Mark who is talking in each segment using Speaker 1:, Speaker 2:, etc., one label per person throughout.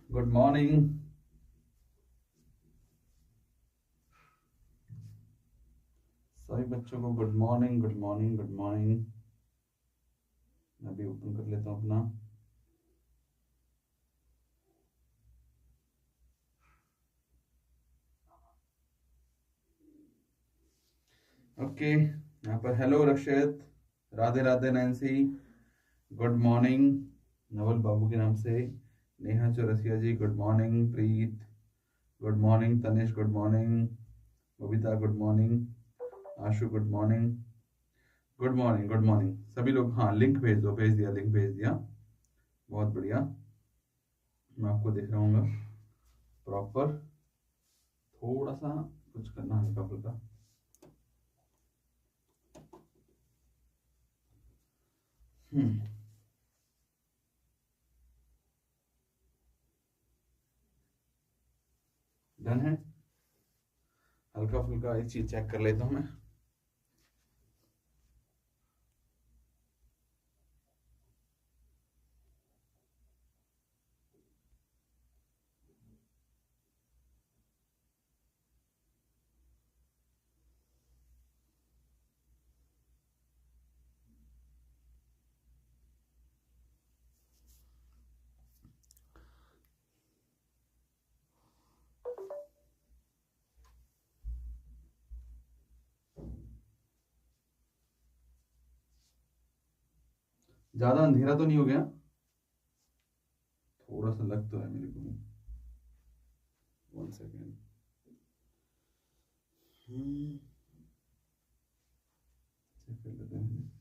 Speaker 1: Good morning. सभी बच्चों को good morning, good morning, good morning. मैं भी ओपन कर लेता हूँ अपना। ओके, यहाँ पर hello Rakshit, Radhe Radhe Nancy, good morning Naval Babu के नाम से। Neha Chaurasia ji good morning. Preet good morning. Tanish good morning. Babita good morning. Ashu good morning. Good morning, good morning सभी लोग। हाँ, लिंक भेज दो। भेज दिया, लिंक भेज दिया। बहुत बढ़िया, मैं आपको देख रहा हूँ प्रॉपर। थोड़ा सा कुछ करना हल्का फुल्का। डन है। हल्का फुल्का एक चीज चेक कर लेता हूँ मैं। ज्यादा अंधेरा तो नहीं हो गया? थोड़ा सा लग तो है मेरे को। 1 सेकेंड। चेक कर लेते हैं।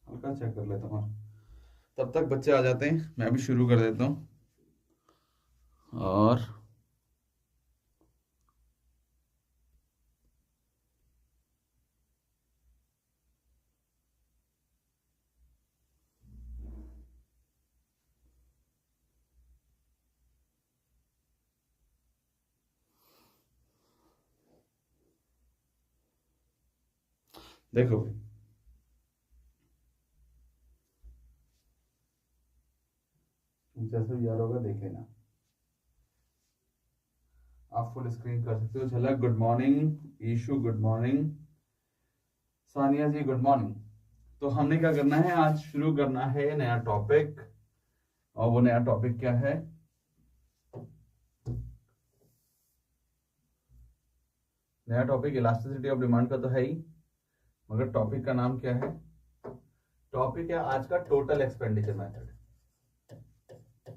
Speaker 1: हल्का चेक कर लेता हूँ, तब तक बच्चे आ जाते हैं, मैं भी शुरू कर देता हूँ। और देखो भाई, जैसे भी यार होगा देख लेना। आप फुल स्क्रीन कर सकते हो। Jhalak good morning. Ishu good morning. Saniya ji good morning. तो हमने क्या करना है, आज शुरू करना है नया टॉपिक। और वो नया टॉपिक क्या है? नया टॉपिक इलास्टिसिटी ऑफ डिमांड का तो है ही, मगर टॉपिक का नाम क्या है? टॉपिक है आज का total expenditure method.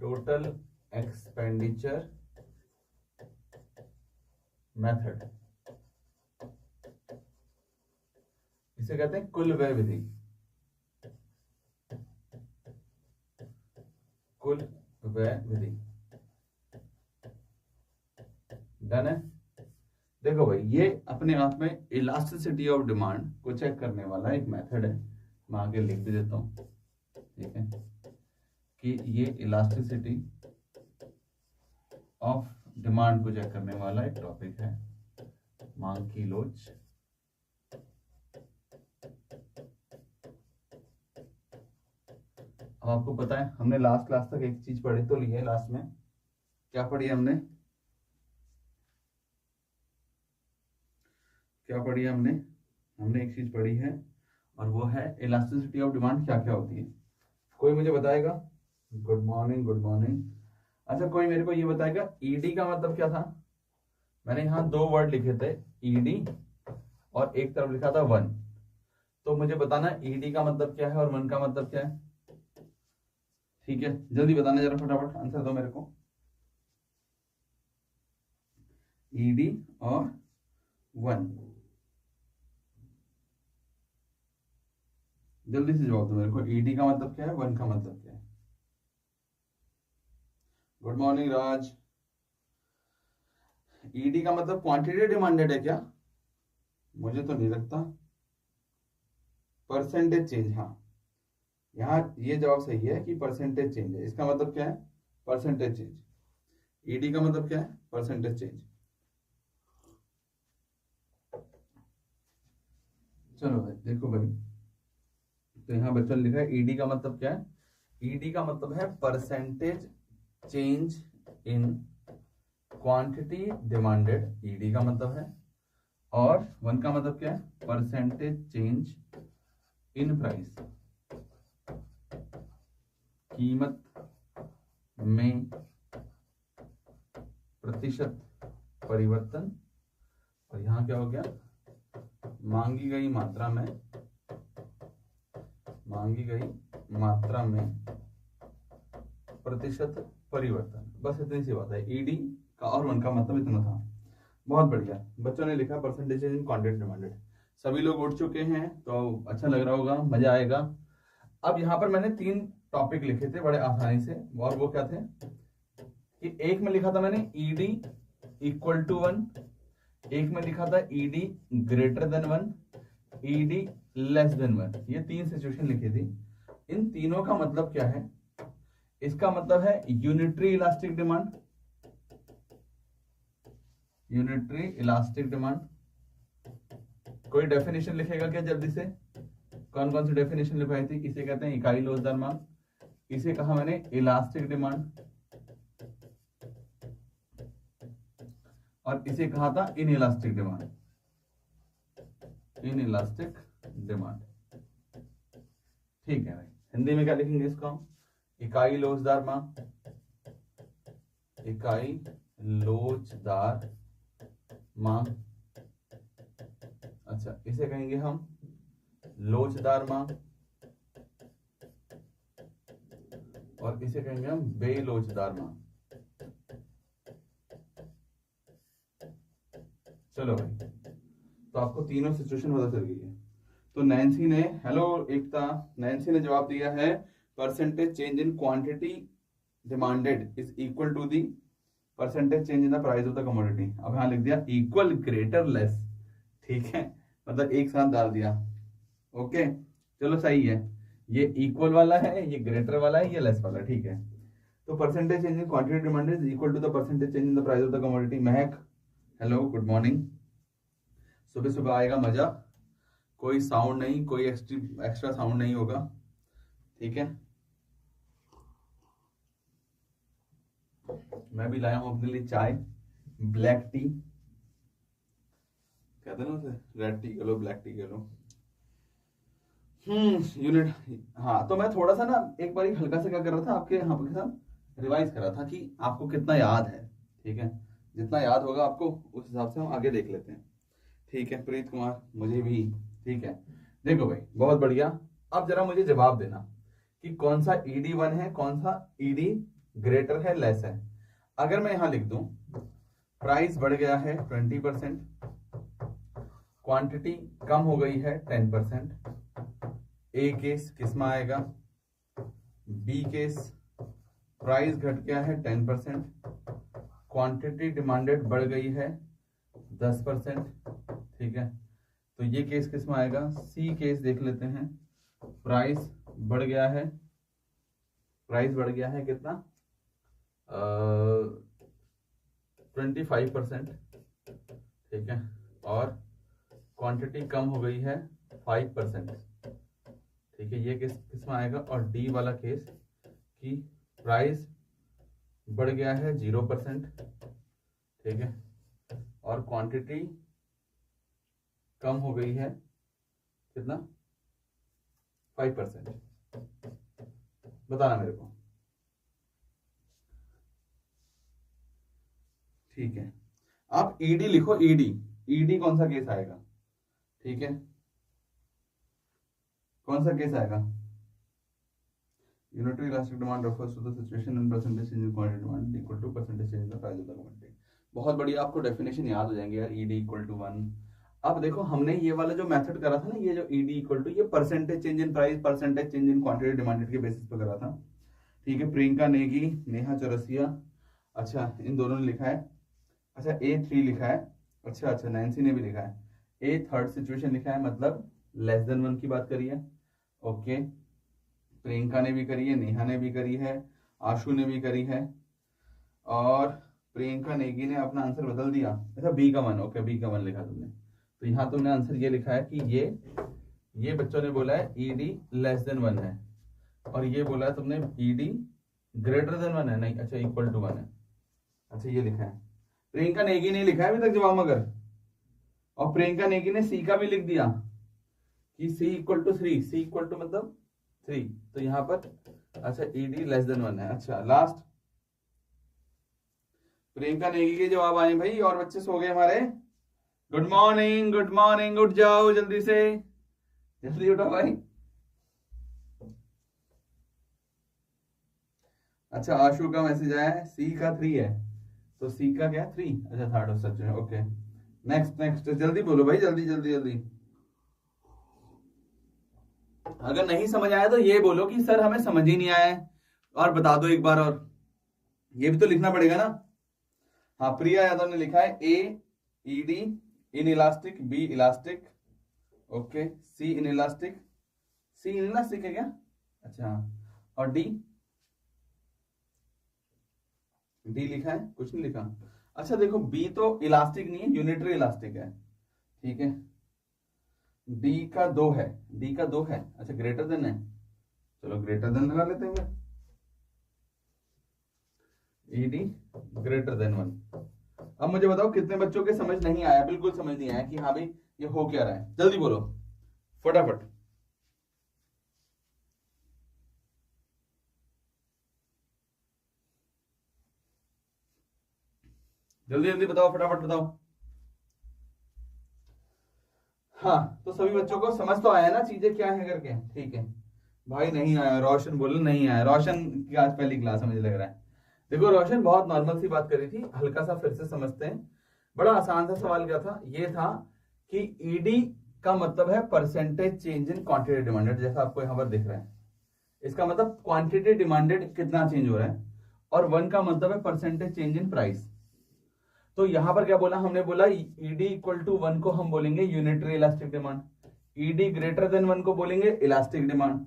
Speaker 1: Total expenditure method, इसे कहते हैं कुल व्यय विधि। कुल व्यय विधि। डन है। देखो भाई, ये अपने आप में इलास्टिसिटी ऑफ डिमांड को चेक करने वाला एक मेथड है। मैं आगे लिख भी देता हूं, ठीक है, कि ये इलास्टिसिटी ऑफ डिमांड को चेक करने वाला एक टॉपिक है, मांग की लोच। अब आपको पता है, हमने लास्ट क्लास तक एक चीज पढ़ी तो ली है। लास्ट में क्या पढ़ी है हमने? क्या पढ़ी है हमने? हमने एक चीज पढ़ी है, और वो है इलास्टिसिटी ऑफ डिमांड क्या क्या होती है। कोई मुझे बताएगा? Good morning, good morning. अच्छा, कोई मेरे को ये बताएगा ईडी का मतलब क्या था? मैंने यहाँ 2 वर्ड लिखे थे, ईडी और एक तरफ लिखा था वन। तो मुझे बताना ईडी का मतलब क्या है और वन का मतलब क्या है। ठीक है, जल्दी बताना जरा, फटाफट आंसर दो मेरे को। ईडी और वन, जल्दी से जवाब दो मेरे को। ईडी का मतलब क्या है, वन का मतलब क्या है? गुड मॉर्निंग राज। ईडी का मतलब क्वांटिटी डिमांडेड है क्या? मुझे तो नहीं लगता। परसेंटेज चेंज, हाँ, यहाँ ये जवाब सही है कि परसेंटेज चेंज है। इसका मतलब क्या है? Percentage change. ईडी का मतलब क्या है? Percentage change. चलो भाई देखो भाई, तो यहाँ बच्चों ने लिखा है ईडी का मतलब क्या है? ईडी का मतलब है percentage change in quantity demanded, ED का मतलब है। और वन का मतलब क्या है? परसेंटेज चेंज इन प्राइस, कीमत में प्रतिशत परिवर्तन। और यहां क्या हो गया? मांगी गई मात्रा में, मांगी गई मात्रा में प्रतिशत परिवर्तन। बस इतनी सी बात है, ईडी का और वन का मतलब इतना था। बहुत बढ़िया, बच्चों ने लिखा परसेंटेज इन क्वांटिटी डिमांडेड। सभी लोग उठ चुके हैं तो अच्छा लग रहा होगा, मजा आएगा। अब यहाँ पर मैंने 3 टॉपिक लिखे थे बड़े आसानी से, और वो क्या थे कि एक में लिखा था मैंने ईडी इक्वल टू 1, एक में लिखा था ED greater than 1, ED less than 1। ये 3 सिचुएशन लिखी थी। इन तीनों का मतलब क्या है? इसका मतलब है unitary elastic demand, unitary elastic demand. कोई डेफिनेशन लिखेगा क्या जल्दी से? कौन कौन सी डेफिनेशन लिखाई थी? इसे कहते हैं इकाई लोचदार मांग, इसे कहा मैंने इलास्टिक डिमांड, और इसे कहा था in elastic demand, in elastic demand. ठीक है भाई, हिंदी में क्या लिखेंगे इसको हम? इकाई लोचदार मांग, इकाई लोचदार मांग। अच्छा, इसे कहेंगे हम लोचदार मांग, और इसे कहेंगे हम बेलोचदार मांग। चलो भाई, तो आपको तीनों सिचुएशन पता चल गई है। तो नैन्सी ने, हेलो एकता, नैन्सी ने जवाब दिया है percentage change in quantity demanded is equal to the percentage change in the price of the commodity. अब यहां लिख दिया इक्वल ग्रेटर लेस, ठीक है, मतलब एक साथ डाल दिया। ओके, चलो सही है, ये इक्वल वाला है, ये ग्रेटर वाला है, ये लेस वाला, ठीक है। तो percentage change in quantity demanded is equal to the percentage change in the price of the commodity. Mehak, hello, good morning. सुबह सुबह आएगा मजा, कोई साउंड नहीं, कोई एक्स्ट्रा साउंड नहीं होगा, ठीक है। मैं भी लाया हूं अपने लिए चाय, ब्लैक टी कहते हैं ना उसे, रेड टी कह लो, ब्लैक टी कह लो। यूनिट, हाँ, तो मैं थोड़ा सा ना एक बार हल्का से क्या कर रहा था, आपके यहाँ के साथ रिवाइज कर रहा था कि आपको कितना याद है, ठीक है। जितना याद होगा आपको उस हिसाब से हम आगे देख लेते हैं, ठीक है। प्रीत कुमार, मुझे भी, ठीक है। देखो भाई, बहुत बढ़िया। अब जरा मुझे जवाब देना कि कौन सा ईडी 1 है, कौन सा ईडी ग्रेटर है, लेस है। अगर मैं यहां लिख दूं प्राइस बढ़ गया है 20%, क्वांटिटी कम हो गई है 10%, ए केस किस में आएगा? बी केस प्राइस घट गया है 10%, क्वांटिटी डिमांडेड बढ़ गई है 10%, ठीक है। तो ये केस किस में आएगा? सी केस देख लेते हैं, प्राइस बढ़ गया है, प्राइस बढ़ गया है कितना? 25%, ठीक है, और क्वांटिटी कम हो गई है 5%, ठीक है। ये केस किसमें आएगा? और डी वाला केस कि प्राइस बढ़ गया है 0%, ठीक है, और क्वांटिटी कम हो गई है कितना? 5%। बताना मेरे को, ठीक है। आप ईडी लिखो, ईडी, ईडी कौन सा केस आएगा, ठीक है, कौन सा केस आएगा? Unitary elastic demand refers to the situation in percentage change in quantity demand equal to percentage change in the price of the commodity. बहुत बढ़िया, आपको डेफिनेशन याद हो जाएंगे यार, ईडी इक्वल टू 1। अब देखो, हमने ये वाला जो मेथड करा था ना, ये जो ईडी इक्वल टू, ये percentage change in price, percentage change in quantity demanded के बेसिस पे करा था, ठीक है। प्रियंका नेगी, नेहा चौरसिया, अच्छा, इन दोनों ने लिखा है। अच्छा, A3 लिखा है, अच्छा अच्छा, नैन्सी ने भी लिखा है। ए थर्ड सिचुएशन लिखा है, मतलब लेस देन 1 की बात करी है, ओके। प्रियंका ने भी करी है, नेहा ने भी करी है, आशु ने भी करी है, और प्रियंका नेगी ने अपना आंसर बदल दिया। अच्छा, बी का 1, ओके, बी का 1 लिखा तुमने, तो यहाँ तुमने आंसर ये लिखा है कि ये ये बच्चों ने बोला है ईडी लेस देन 1 है, और ये बोला है तुमने ईडी ग्रेटर देन 1 है, नहीं अच्छा इक्वल टू 1 है। अच्छा ये लिखा है, प्रियंका नेगी ने लिखा है अभी तक जवाब मगर, और प्रियंका नेगी ने सी का भी लिख दिया कि C equal to 3, C equal to मतलब 3, तो यहां पर अच्छा ईडी लेस देन 1 है। अच्छा लास्ट प्रियंका नेगी के जवाब आए भाई, और बच्चे सो गए हमारे। गुड मॉर्निंग गुड मॉर्निंग, उठ जाओ जल्दी से, जल्दी उठो भाई। अच्छा आशु का मैसेज आया है, सी का 3 है, तो सी का क्या 3, अच्छा थर्ड ऑफ सच है, ओके। नेक्स्ट नेक्स्ट जल्दी बोलो भाई, जल्दी जल्दी जल्दी। अगर नहीं समझ आया तो ये बोलो कि सर हमें समझ ही नहीं आया है, और बता दो एक बार, और ये भी तो लिखना पड़ेगा ना। हाँ प्रिया यादव ने लिखा है A ED inelastic, B elastic, okay, C inelastic, C inelastic है क्या, अच्छा, और डी, डी लिखा है, कुछ नहीं लिखा। अच्छा देखो बी तो इलास्टिक नहीं है, यूनिटरी इलास्टिक है, ठीक है। डी का 2 है, डी का 2 है, अच्छा ग्रेटर देन है, चलो ग्रेटर देन लगा लेते हैं, ईडी ग्रेटर देन 1। अब मुझे बताओ कितने बच्चों के समझ नहीं आया, बिल्कुल समझ नहीं आया कि हाँ भाई ये हो क्या रहा है, जल्दी बोलो फटाफट, जल्दी जल्दी बताओ फटाफट बताओ। हाँ तो सभी बच्चों को समझ तो आया ना चीजें क्या है करके, ठीक है। भाई नहीं आया, रोशन बोलो नहीं आया, रोशन की आज पहली क्लास है मुझे लग रहा है। देखो रोशन बहुत नॉर्मल सी बात करी थी, हल्का सा फिर से समझते हैं। बड़ा आसान सा सवाल क्या था, ये था कि ईडी का मतलब है percentage change in quantity demanded, जैसा आपको यहाँ पर दिख रहा है, इसका मतलब क्वांटिटी डिमांडेड कितना चेंज हो रहा है, और 1 का मतलब है परसेंटेज चेंज इन प्राइस। तो यहां पर क्या बोला हमने, बोला ईडी इक्वल टू 1 को हम बोलेंगे unitary elastic demand, ED greater than 1 को बोलेंगे elastic demand,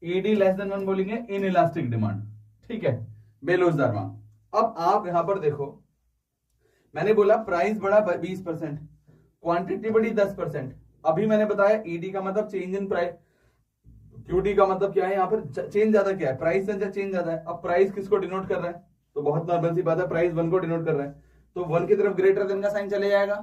Speaker 1: ED less than 1 बोलेंगे इन इलास्टिक डिमांड, ठीक है बेलोज दरमा। अब आप यहां पर देखो, मैंने बोला प्राइस बढ़ा 20%, क्वांटिटी बढ़ी 10%, अभी मैंने बताया ईडी का मतलब चेंज इन प्राइस, क्यूडी का मतलब क्या है, यहाँ पर चेंज ज्यादा क्या है, प्राइस से चेंज ज्यादा है। अब प्राइस किसको डिनोट कर रहा है, तो बहुत नॉर्मल सी बात है, प्राइस 1 को डिनोट कर रहा है, तो 1 की तरफ ग्रेटर देन का साइन चले जाएगा,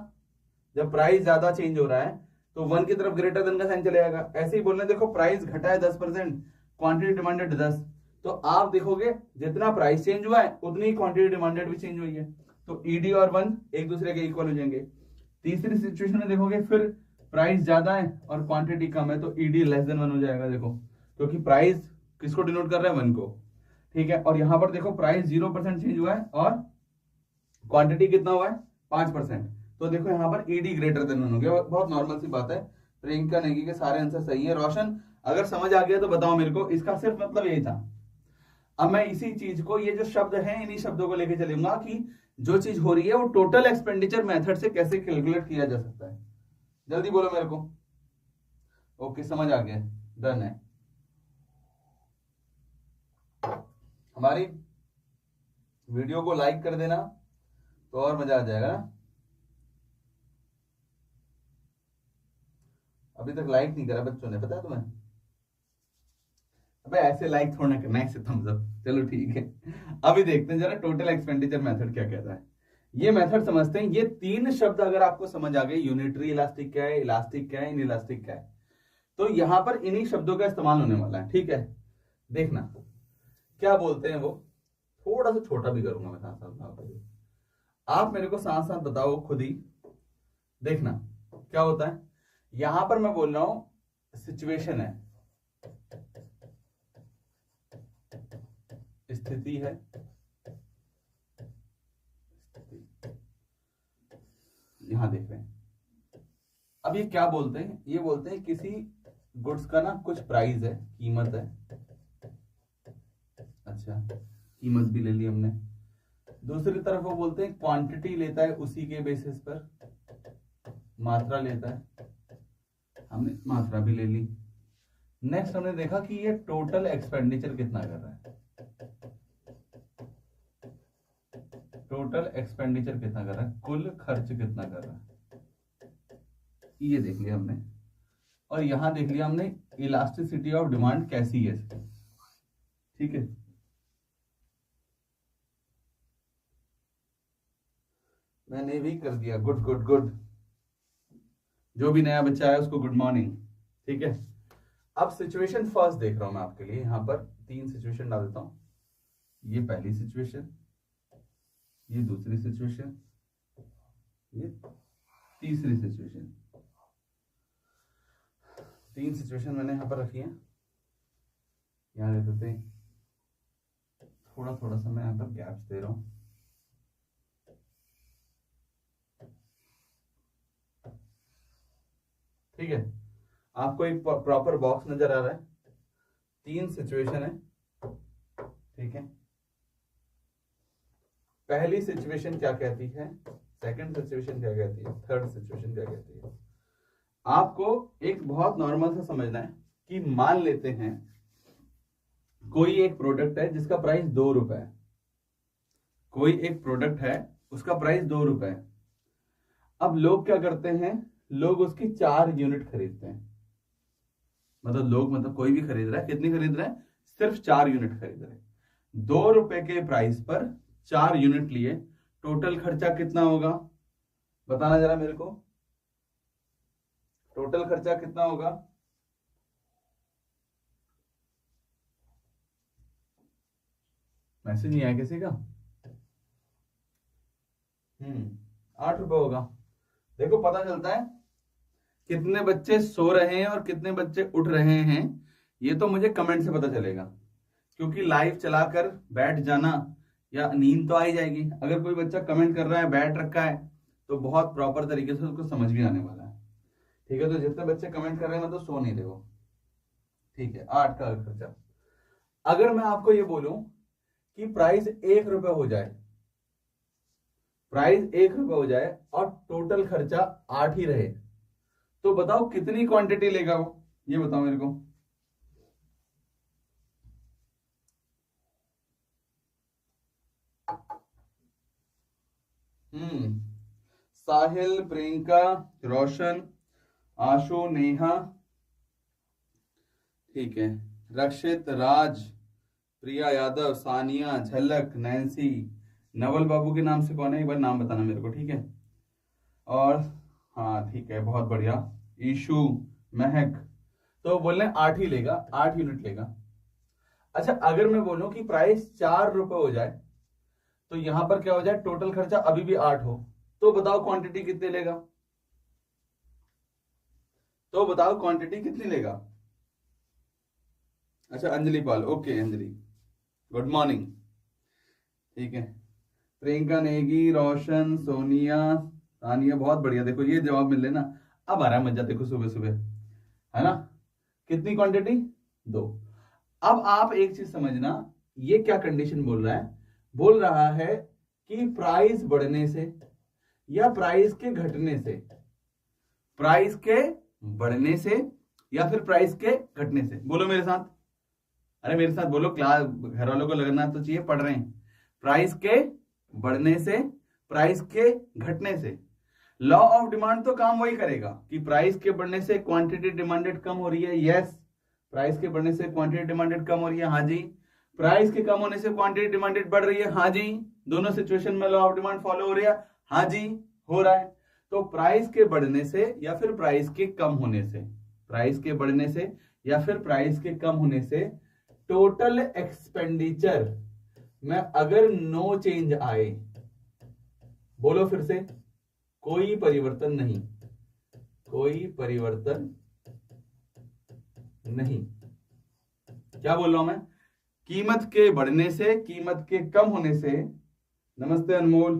Speaker 1: जब प्राइस ज्यादा चेंज हो रहा है तो 1 की तरफ ग्रेटर देन का साइन चले जाएगा। ऐसे ही बोलने देखो प्राइस घटा है 10%, क्वांटिटी डिमांडेड 10, तो आप देखोगे जितना प्राइस चेंज हुआ है उतनी क्वांटिटी डिमांडेड भी चेंज हुई है, तो ईडी और 1 एक दूसरे के इक्वल हो जाएंगे। तीसरी सिचुएशन में देखोगे फिर प्राइस ज्यादा है और क्वांटिटी कम है, तो ईडी लेस देन 1 हो जाएगा, देखो क्योंकि प्राइस किसको डिनोट कर रहा है 1 को, ठीक है। और यहां पर देखो प्राइस 0% चेंज हुआ है और क्वांटिटी कितना हुआ है 5%, तो देखो यहां पर ईडी ग्रेटर देन 1 हो गया, बहुत नॉर्मल सी बात है। प्रियंका नेगी के सारे आंसर सही है। रोशन अगर समझ आ गया तो बताओ मेरे को, इसका सिर्फ मतलब यही था। अब मैं इसी चीज को, ये जो शब्द है इन्हीं शब्दों को लेके चलूंगा कि जो चीज हो रही है वो टोटल एक्सपेंडिचर मेथड से कैसे कैलकुलेट किया जा सकता है, जल्दी बोलो मेरे को। ओके समझ आ गया, डन है। हमारी वीडियो को लाइक कर देना तो और मजा आ जाएगा ना। अभी तक लाइक नहीं करा बच्चों ने, पता है तुम्हें? अबे ऐसे लाइक थोड़ा करना है, ऐसे थम्स अप, चलो ठीक है। अभी देखते हैं जरा टोटल एक्सपेंडिचर मेथड क्या कहता है। ये मेथड समझते हैं। ये 3 शब्द अगर आपको समझ आ गए, यूनिटरी इलास्टिक क्या है, इलास्टिक क्या है, इन इलास्टिक क्या है, तो यहां पर इन्हीं शब्दों का इस्तेमाल होने वाला है, ठीक है। देखना क्या बोलते हैं वो, थोड़ा सा छोटा भी करूंगा मैं साथ साथ, आप मेरे को साथ साथ बताओ खुद ही, देखना क्या होता है। यहां पर मैं बोल रहा हूं सिचुएशन है, स्थिति है, यहां देख रहे हैं। अब ये क्या बोलते हैं, ये बोलते हैं किसी गुड्स का ना कुछ प्राइस है, कीमत है, अच्छा कीमत भी ले ली हमने। दूसरी तरफ वो बोलते हैं क्वांटिटी लेता है, उसी के बेसिस पर मात्रा लेता है, हमने मात्रा भी ले ली। नेक्स्ट हमने देखा कि ये टोटल एक्सपेंडिचर कितना कर रहा है, टोटल एक्सपेंडिचर कितना कर रहा है, कुल खर्च कितना कर रहा है, ये देख लिया हमने। और यहां देख लिया हमने इलास्टिसिटी ऑफ डिमांड कैसी है, ठीक है। मैंने भी कर दिया, गुड गुड गुड। जो भी नया बच्चा है उसको गुड मॉर्निंग, ठीक है। अब सिचुएशन फर्स्ट देख रहा हूं मैं आपके लिए, यहां पर 3 सिचुएशन डाल देता हूं। ये पहली सिचुएशन, ये दूसरी सिचुएशन, ये तीसरी सिचुएशन। 3 सिचुएशन मैंने यहां पर रखी है। यहां दे देते हैं, थोड़ा थोड़ा सा मैं यहां पर गैप्स दे रहा हूं। ठीक है, आपको एक प्रॉपर बॉक्स नजर आ रहा है। 3 सिचुएशन है, ठीक है। पहली सिचुएशन क्या कहती है, सेकंड सिचुएशन क्या कहती है, थर्ड सिचुएशन क्या कहती है। आपको एक बहुत नॉर्मल सा समझना है कि मान लेते हैं कोई एक प्रोडक्ट है जिसका प्राइस 2 रुपए है। कोई एक प्रोडक्ट है उसका प्राइस 2 रुपए है। अब लोग क्या करते हैं, लोग उसकी 4 यूनिट खरीदते हैं। मतलब कोई भी खरीद रहा है, कितनी खरीद रहा है, सिर्फ 4 यूनिट खरीद रहे हैं। 2 रुपए के प्राइस पर 4 यूनिट लिए, टोटल खर्चा कितना होगा बताना जरा मेरे को। टोटल खर्चा कितना होगा, मैसेज नहीं आया किसी का। 8 रुपए होगा। देखो पता चलता है कितने बच्चे सो रहे हैं और कितने बच्चे उठ रहे हैं, ये तो मुझे कमेंट से पता चलेगा, क्योंकि लाइव चलाकर बैठ जाना या नींद तो आ ही जाएगी। अगर कोई बच्चा कमेंट कर रहा है, बैठ रखा है, तो बहुत प्रॉपर तरीके से उसको समझ भी आने वाला है, ठीक है। तो जितने बच्चे कमेंट कर रहे हैं मतलब सो नहीं रहे हो, ठीक है। 8 का खर्चा। अगर मैं आपको ये बोलूं कि प्राइस 1 रुपए हो जाए, प्राइस 1 रुपए हो जाए और टोटल खर्चा 8 ही रहे, तो बताओ कितनी क्वांटिटी लेगा वो, ये बताओ मेरे को। साहिल, प्रियंका, रोशन, आशु, नेहा, ठीक है, रक्षित, राज, प्रिया यादव, सानिया, झलक, नैन्सी, नवल बाबू के नाम से कौन है एक बार नाम बताना मेरे को, ठीक है। और हाँ ठीक है, बहुत बढ़िया, ईशु, महक। तो बोल रहे 8 ही लेगा, 8 यूनिट लेगा। अच्छा अगर मैं बोलूं कि प्राइस 4 रुपए हो जाए, तो यहां पर क्या हो जाए, टोटल खर्चा अभी भी 8 हो, तो बताओ क्वांटिटी कितनी लेगा, तो बताओ क्वांटिटी कितनी लेगा। अच्छा अंजलि पाल, ओके अंजलि, गुड मॉर्निंग, ठीक है। प्रियंका नेगी, रोशन, सोनिया, तानिया, बहुत बढ़िया। देखो ये जवाब मिल लेना, अब आ रहा है मजा, देखो सुबह सुबह, है ना। कितनी क्वांटिटी, 2। अब आप एक चीज समझना, ये क्या कंडीशन बोल रहा है, बोल रहा है कि प्राइस बढ़ने से या प्राइस के घटने से, प्राइस के बढ़ने से या फिर प्राइस के घटने से। बोलो मेरे साथ, अरे मेरे साथ बोलो, क्लास घर वालों को लगना तो चाहिए, पढ़ रहे हैं। प्राइस के बढ़ने से, प्राइस के घटने से। लॉ ऑफ डिमांड तो काम वही करेगा कि प्राइस के बढ़ने से क्वांटिटी डिमांडेड कम हो रही है, यस। प्राइस के बढ़ने से क्वांटिटी डिमांडेड कम हो रही है, हाँ जी। प्राइस के कम होने से क्वांटिटी डिमांडेड बढ़ रही है, हाँ जी। दोनों सिचुएशन में लॉ ऑफ डिमांड फॉलो हो रही है, हाँ जी हो रहा है। तो प्राइस के बढ़ने से या फिर प्राइस के कम होने से, प्राइस के बढ़ने से या फिर प्राइस के कम होने से टोटल एक्सपेंडिचर में अगर नो चेंज आए, बोलो फिर से, कोई परिवर्तन नहीं, कोई परिवर्तन नहीं। क्या बोल रहा हूं मैं, कीमत के बढ़ने से, कीमत के कम होने से, नमस्ते अनमोल,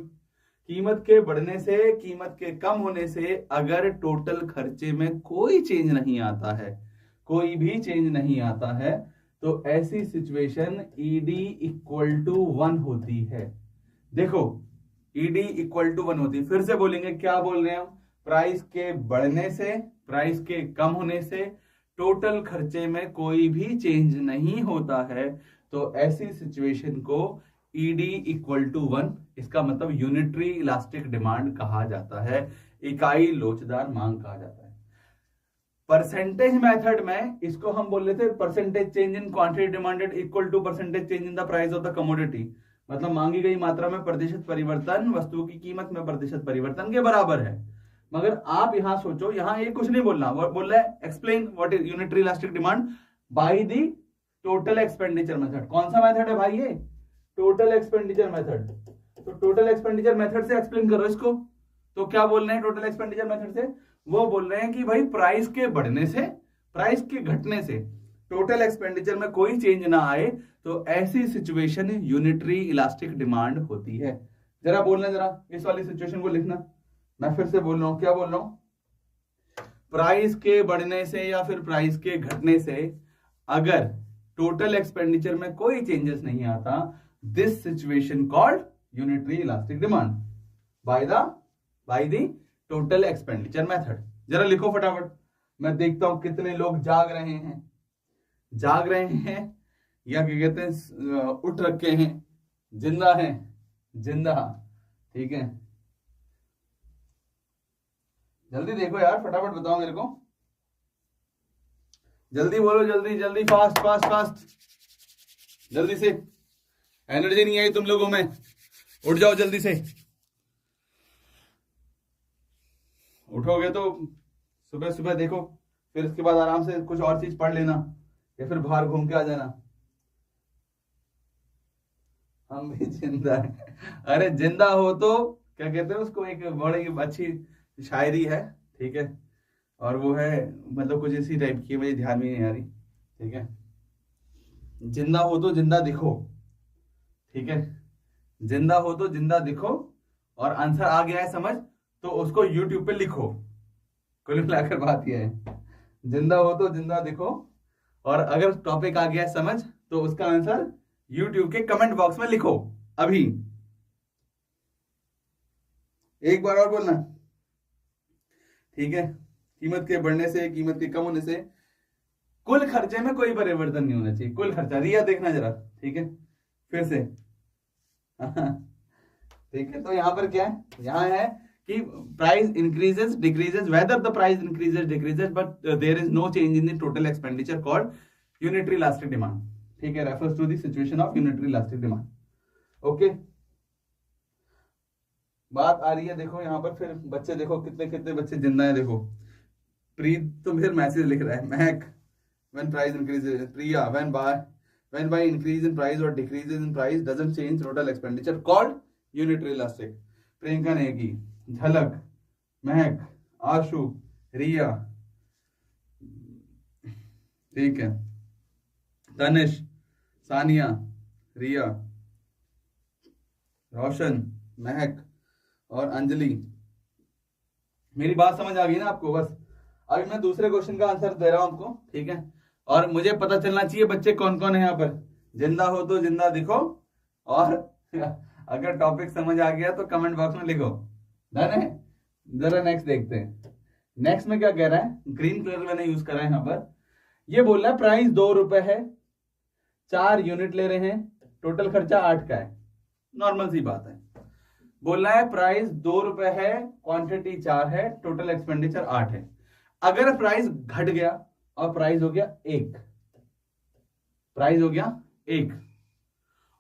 Speaker 1: कीमत के बढ़ने से, कीमत के कम होने से अगर टोटल खर्चे में कोई चेंज नहीं आता है, कोई भी चेंज नहीं आता है, तो ऐसी सिचुएशन ईडी इक्वल टू 1 होती है। देखो ईडी इक्वल टू 1 होती है, फिर से बोलेंगे, क्या बोल रहे हैं हम, प्राइस के बढ़ने से, प्राइस के कम होने से टोटल खर्चे में कोई भी चेंज नहीं होता है, तो ऐसी सिचुएशन को ईडी इक्वल टू 1, इसका मतलब यूनिटरी इलास्टिक डिमांड कहा जाता है, इकाई लोचदार मांग कहा जाता है। परसेंटेज मेथड में इसको हम बोल लेते हैं percentage change in quantity demanded equal to percentage change in the price of the commodity. मतलब मांगी गई मात्रा में प्रतिशत परिवर्तन वस्तु की कीमत में प्रतिशत परिवर्तन के बराबर है। मगर आप यहां सोचो, यहां ये कुछ नहीं बोलना, बोल रहा है explain what is unitary elastic demand by the total expenditure method. कौन सा मेथड है भाई? ये टोटल एक्सपेंडिचर मेथड। तो टोटल एक्सपेंडिचर मेथड से एक्सप्लेन करो इसको। तो क्या बोल रहे हैं टोटल एक्सपेंडिचर मेथड से? वो बोल रहे हैं कि भाई प्राइस के बढ़ने से, प्राइस के घटने से टोटल एक्सपेंडिचर में कोई चेंज ना आए, तो ऐसी सिचुएशन यूनिटरी इलास्टिक डिमांड होती है। जरा बोलना, जरा इस वाली सिचुएशन को लिखना। मैं फिर से बोल रहा हूं, क्या बोल रहा हूं? प्राइस के बढ़ने से या फिर प्राइस के घटने से अगर टोटल एक्सपेंडिचर में कोई चेंजेस नहीं आता, this situation called unitary elastic demand by the total expenditure method. जरा लिखो फटाफट, मैं देखता हूं कितने लोग जाग रहे हैं या क्या कहते हैं उठ रखे हैं, जिंदा हैं, जिंदा। ठीक है, जल्दी देखो यार, फटाफट बताओ मेरे को, जल्दी बोलो, जल्दी जल्दी, फास्ट फास्ट फास्ट, जल्दी से। एनर्जी नहीं आई तुम लोगों में, उठ जाओ जल्दी से। उठोगे तो सुबह सुबह देखो, फिर उसके बाद आराम से कुछ और चीज पढ़ लेना या फिर बाहर घूम के आ जाना। हम भी जिंदा हैं। अरे जिंदा हो तो क्या कहते हैं उसको, एक बड़ी अच्छी शायरी है, ठीक है, और वो है मतलब कुछ इसी टाइप की, मुझे ध्यान में नहीं आ रही। ठीक है, जिंदा हो तो जिंदा दिखो। ठीक है, जिंदा हो तो जिंदा दिखो, और आंसर आ गया है समझ तो उसको YouTube पे लिखो। कुल मिलाकर बात यह है, जिंदा हो तो जिंदा दिखो, और अगर टॉपिक आ गया है समझ तो उसका आंसर YouTube के कमेंट बॉक्स में लिखो अभी। एक बार और बोलना, ठीक है। कीमत के बढ़ने से, कीमत के कम होने से कुल खर्चे में कोई परिवर्तन नहीं होना चाहिए। कुल खर्चा, रिया देखना जरा, ठीक है, फिर से। ठीक है, तो यहां पर क्या है, यहां है कि price increases decreases, whether the price increases decreases but there is no change in the total expenditure called unitary elastic demand. ठीक है, refers to the situation of unitary elastic demand. Okay, बात आ रही है। देखो यहां पर फिर बच्चे देखो कितने कितने बच्चे जिंदा है। देखो प्रीत तो फिर मैसेज लिख रहा है, Mahak when price increases, Priya when by increase in price और decrease in price doesn't change total expenditure called unitary elastic. Priyanka Negi, Jhalak, Mahak, आशु, रिया, ठीक है, तनिष, सानिया, रिया, रोशन, महक और अंजलि। मेरी बात समझ आ गई ना आपको? बस अभी मैं दूसरे क्वेश्चन का आंसर दे रहा हूं आपको, ठीक है, और मुझे पता चलना चाहिए बच्चे कौन कौन है यहाँ पर। जिंदा हो तो जिंदा दिखो, और अगर टॉपिक समझ आ गया तो कमेंट बॉक्स में लिखो। डन है? जरा नेक्स्ट देखते हैं। नेक्स्ट में क्या कह रहा है, ग्रीन कलर मैंने यूज करा है यहाँ पर। ये बोल रहा है प्राइस 2 रुपए है, 4 यूनिट ले रहे हैं, टोटल खर्चा 8 का है। नॉर्मल सी बात है। बोल रहा है प्राइस 2 रुपए है, क्वांटिटी 4 है, टोटल एक्सपेंडिचर 8 है। अगर प्राइस घट गया और प्राइस हो गया 1, प्राइस हो गया 1,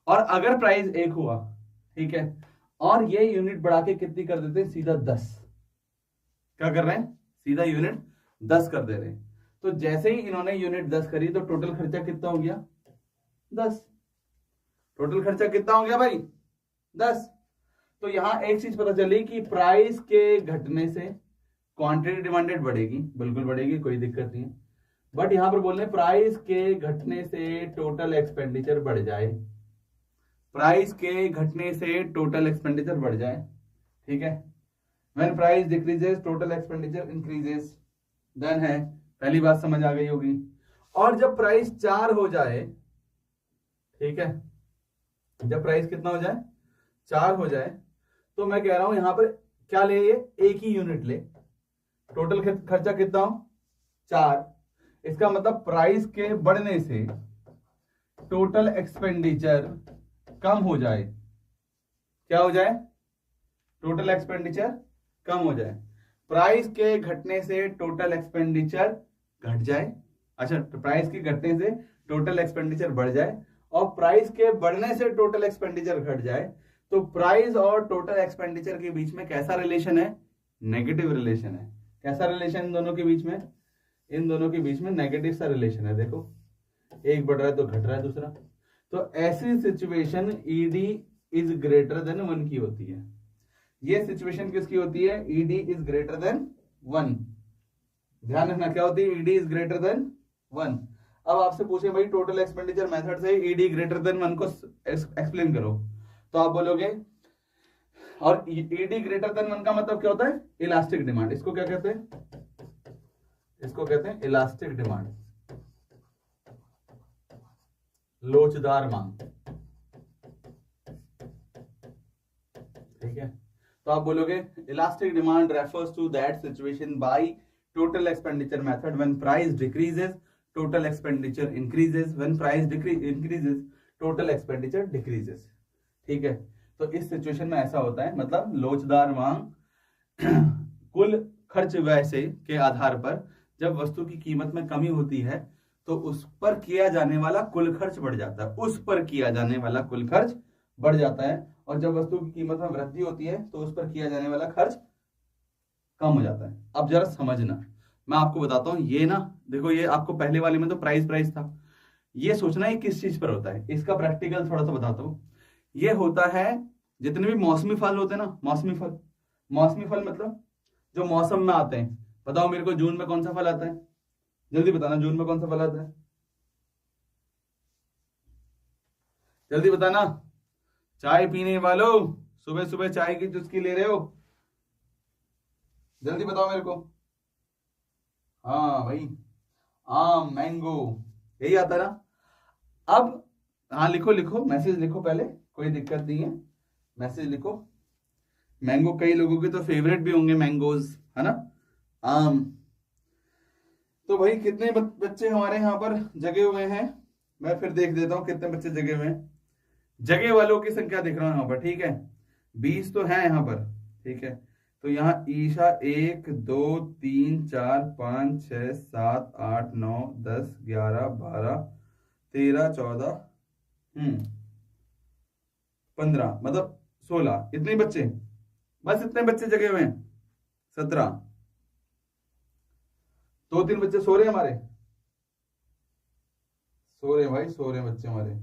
Speaker 1: और अगर प्राइस 1 हुआ, ठीक है, और ये यूनिट बढ़ा के कितनी कर देते हैं, सीधा 10। क्या कर रहे हैं, सीधा यूनिट 10 कर दे रहे हैं। तो जैसे ही इन्होंने यूनिट 10 करी तो टोटल खर्चा कितना हो गया, 10। टोटल खर्चा कितना हो गया भाई, 10। तो यहां एक चीज पता चली कि प्राइस के घटने से क्वांटिटी डिमांडेड बढ़ेगी, बिल्कुल बढ़ेगी, कोई दिक्कत नहीं है। बट यहां पर बोल रहे प्राइस के घटने से टोटल एक्सपेंडिचर बढ़ जाए, प्राइस के घटने से टोटल एक्सपेंडिचर बढ़ जाए, ठीक है। When price decreases total expenditure increases. Then है, पहली बात समझ आ गई होगी। और जब प्राइस 4 हो जाए, ठीक है, जब प्राइस कितना हो जाए, 4 हो जाए, तो मैं कह रहा हूं यहां पर क्या ले, ये एक ही यूनिट ले, टोटल खर्चा कितना हो, 4। इसका मतलब प्राइस के बढ़ने से टोटल एक्सपेंडिचर कम हो जाए। क्या हो जाए, टोटल एक्सपेंडिचर कम हो जाए। प्राइस के घटने से टोटल एक्सपेंडिचर घट जाए, अच्छा प्राइस के घटने से टोटल एक्सपेंडिचर बढ़ जाए और प्राइस के बढ़ने से टोटल एक्सपेंडिचर घट जाए, तो प्राइस और टोटल एक्सपेंडिचर के बीच में कैसा रिलेशन है? नेगेटिव रिलेशन है। कैसा रिलेशन इन दोनों के बीच में? इन दोनों के बीच में नेगेटिव सा रिलेशन है। देखो एक बढ़ रहा है तो घट रहा है दूसरा। तो ऐसी situation ED is greater than 1 की होती है। ये सिचुएशन किसकी होती है? ED is greater than 1। ध्यान रखना क्या होती है? ED is greater than 1। अब आपसे पूछे भाई टोटल एक्सपेंडिचर मेथड से ईडी ग्रेटर देन 1 को एक्सप्लेन करो, तो आप बोलोगे, और ईडी ग्रेटर देन 1 का मतलब क्या होता है? Elastic demand. इसको क्या कहते हैं? इसको कहते हैं इलास्टिक डिमांड, लोचदार मांग। ठीक है, तो आप बोलोगे elastic demand refers to that situation by total expenditure method when price decreases total expenditure increases, when price increases total expenditure decreases. ठीक है, तो इस सिचुएशन में ऐसा होता है, मतलब लोचदार मांग कुल खर्च व्यय से के आधार पर जब वस्तु की कीमत में कमी होती है तो उस पर किया जाने वाला कुल खर्च बढ़ जाता है, उस पर किया जाने वाला कुल खर्च बढ़ जाता है, और जब वस्तु की कीमत में वृद्धि होती है तो उस पर किया जाने वाला खर्च कम हो जाता है। अब जरा समझना, मैं आपको बताता हूं, ये ना देखो, ये आपको पहले वाले में तो प्राइस था, ये सोचना है किस चीज पर होता है। इसका प्रैक्टिकल थोड़ा सा बताता हूं। ये होता है जितने भी मौसमी फल होते हैं ना, मौसमी फल मतलब जो मौसम में आते हैं। बताओ मेरे को, जून में कौन सा फल आता है? जल्दी बताना, जून में कौन सा फल आता है? जल्दी बताना। चाय पीने वालों, सुबह सुबह चाय की चुस्की ले रहे हो? जल्दी बताओ मेरे को। हाँ भाई, आम, मैंगो, यही आता है ना। अब हाँ लिखो, मैसेज लिखो पहले, कोई दिक्कत नहीं है, मैसेज लिखो। मैंगो कई लोगों के तो फेवरेट भी होंगे मैंगोज, है ना, आम। तो भाई कितने बच्चे हमारे यहाँ पर जगे हुए हैं? मैं फिर देख देता हूं कितने बच्चे जगे हुए हैं। जगह वालों की संख्या दिख रहा है यहाँ पर, ठीक है, 20 तो है यहाँ पर। ठीक है, तो यहाँ ईशा 1 2 3 4 5 6 7 8 9 10 11 12 13 14 15 मतलब 16, इतने बच्चे, बस इतने बच्चे जगे हुए हैं। 17, 2-3 बच्चे सो रहे हैं हमारे, सो रहे हैं भाई, सो रहे हैं बच्चे हमारे।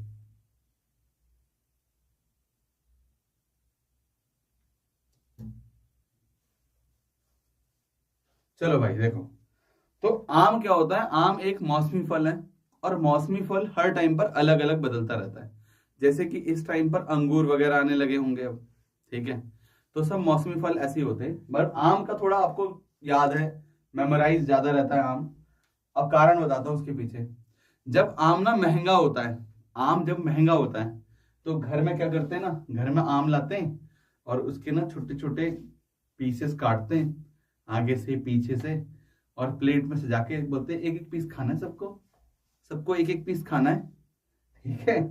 Speaker 1: चलो भाई देखो, तो आम क्या होता है? आम एक मौसमी फल है, और मौसमी फल हर टाइम पर अलग अलग बदलता रहता है। जैसे कि इस टाइम पर अंगूर वगैरह आने लगे होंगे अब, ठीक है, तो सब मौसमी फल ऐसे ही होते हैं। पर आम का थोड़ा आपको याद है, मेमोराइज ज्यादा रहता है आम। अब कारण बताता हूं उसके पीछे। जब आम ना महंगा होता है, आम जब महंगा होता है तो घर में क्या करते हैं ना, घर में आम लाते हैं और उसके ना छोटे छोटे पीसेस काटते हैं, आगे से पीछे से, और प्लेट में सजा के बोलते हैं एक एक पीस खाना है सबको, सबको एक एक पीस खाना है। ठीक है,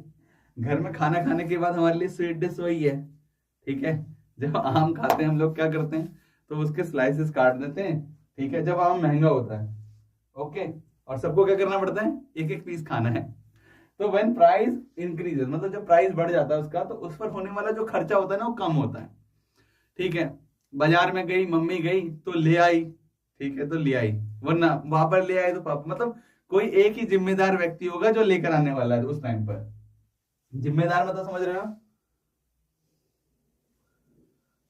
Speaker 1: घर में खाना खाने के बाद हमारे लिए स्वीट डिश वही है। ठीक है, जब आम खाते हैं हम लोग क्या करते हैं, तो उसके स्लाइसेस काट देते हैं। ठीक है, जब आम महंगा होता है, ओके, और सबको क्या करना पड़ता है? एक एक पीस खाना है। तो व्हेन प्राइस इंक्रीजेस, मतलब जब प्राइस बढ़ जाता है उसका, तो उस पर होने वाला जो खर्चा होता है ना वो कम होता है। ठीक है, बाजार में गई मम्मी, गई तो ले आई, ठीक है, तो ले आई, वरना वहां पर ले आए तो पापा, मतलब कोई एक ही जिम्मेदार व्यक्ति होगा जो लेकर आने वाला है उस टाइम पर। जिम्मेदार मतलब समझ रहे हो?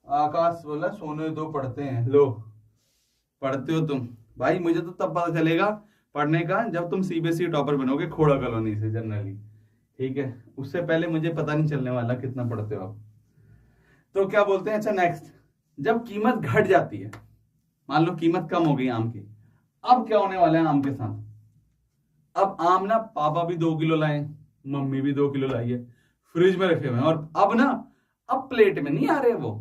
Speaker 1: आकाश बोला सोने दो पढ़ते हैं। लो, पढ़ते हो तुम भाई, मुझे तो तब पता चलेगा पढ़ने का जब तुम सीबीएसई टॉपर बनोगे खोड़ा कॉलोनी से जनरली। ठीक है, उससे पहले मुझे पता नहीं चलने वाला कितना पढ़ते हो आप। तो क्या बोलते हैं, अच्छा नेक्स्ट, जब कीमत घट जाती है, मान लो कीमत कम हो गई आम की, अब क्या होने वाला है आम के साथ? अब आम ना पापा भी 2 किलो लाए, मम्मी भी 2 किलो लाई है, फ्रिज में रखे हुए हैं, और अब ना, अब प्लेट में नहीं आ रहे वो,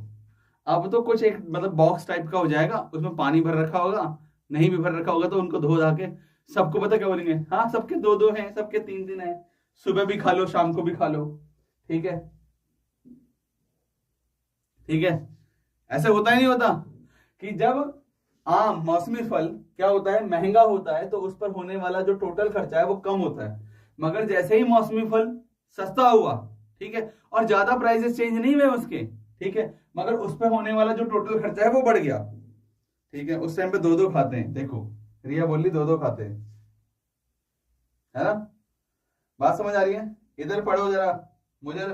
Speaker 1: अब तो कुछ एक मतलब बॉक्स टाइप का हो जाएगा, उसमें पानी भर रखा होगा, नहीं भी भर रखा होगा तो उनको धो धा के सबको पता क्या बोलेंगे, हाँ सबके 2-2 हैं, सबके 3-3 हैं, सुबह भी खा लो शाम को भी खा लो। ठीक है, ठीक है, ऐसे होता ही नहीं होता कि जब आम मौसमी फल क्या होता है, महंगा होता है, तो उस पर होने वाला जो टोटल खर्चा है वो कम होता है। मगर जैसे ही मौसमी फल सस्ता हुआ, ठीक है, और ज्यादा प्राइसेस चेंज नहीं हुए उसके, ठीक है, मगर उस पर होने वाला जो टोटल खर्चा है वो बढ़ गया, ठीक है, उस टाइम पे दो दो खाते हैं। देखो रिया बोली दो दो खाते हैं, है ना, बात समझ आ रही है? इधर पढ़ो जरा, मुझे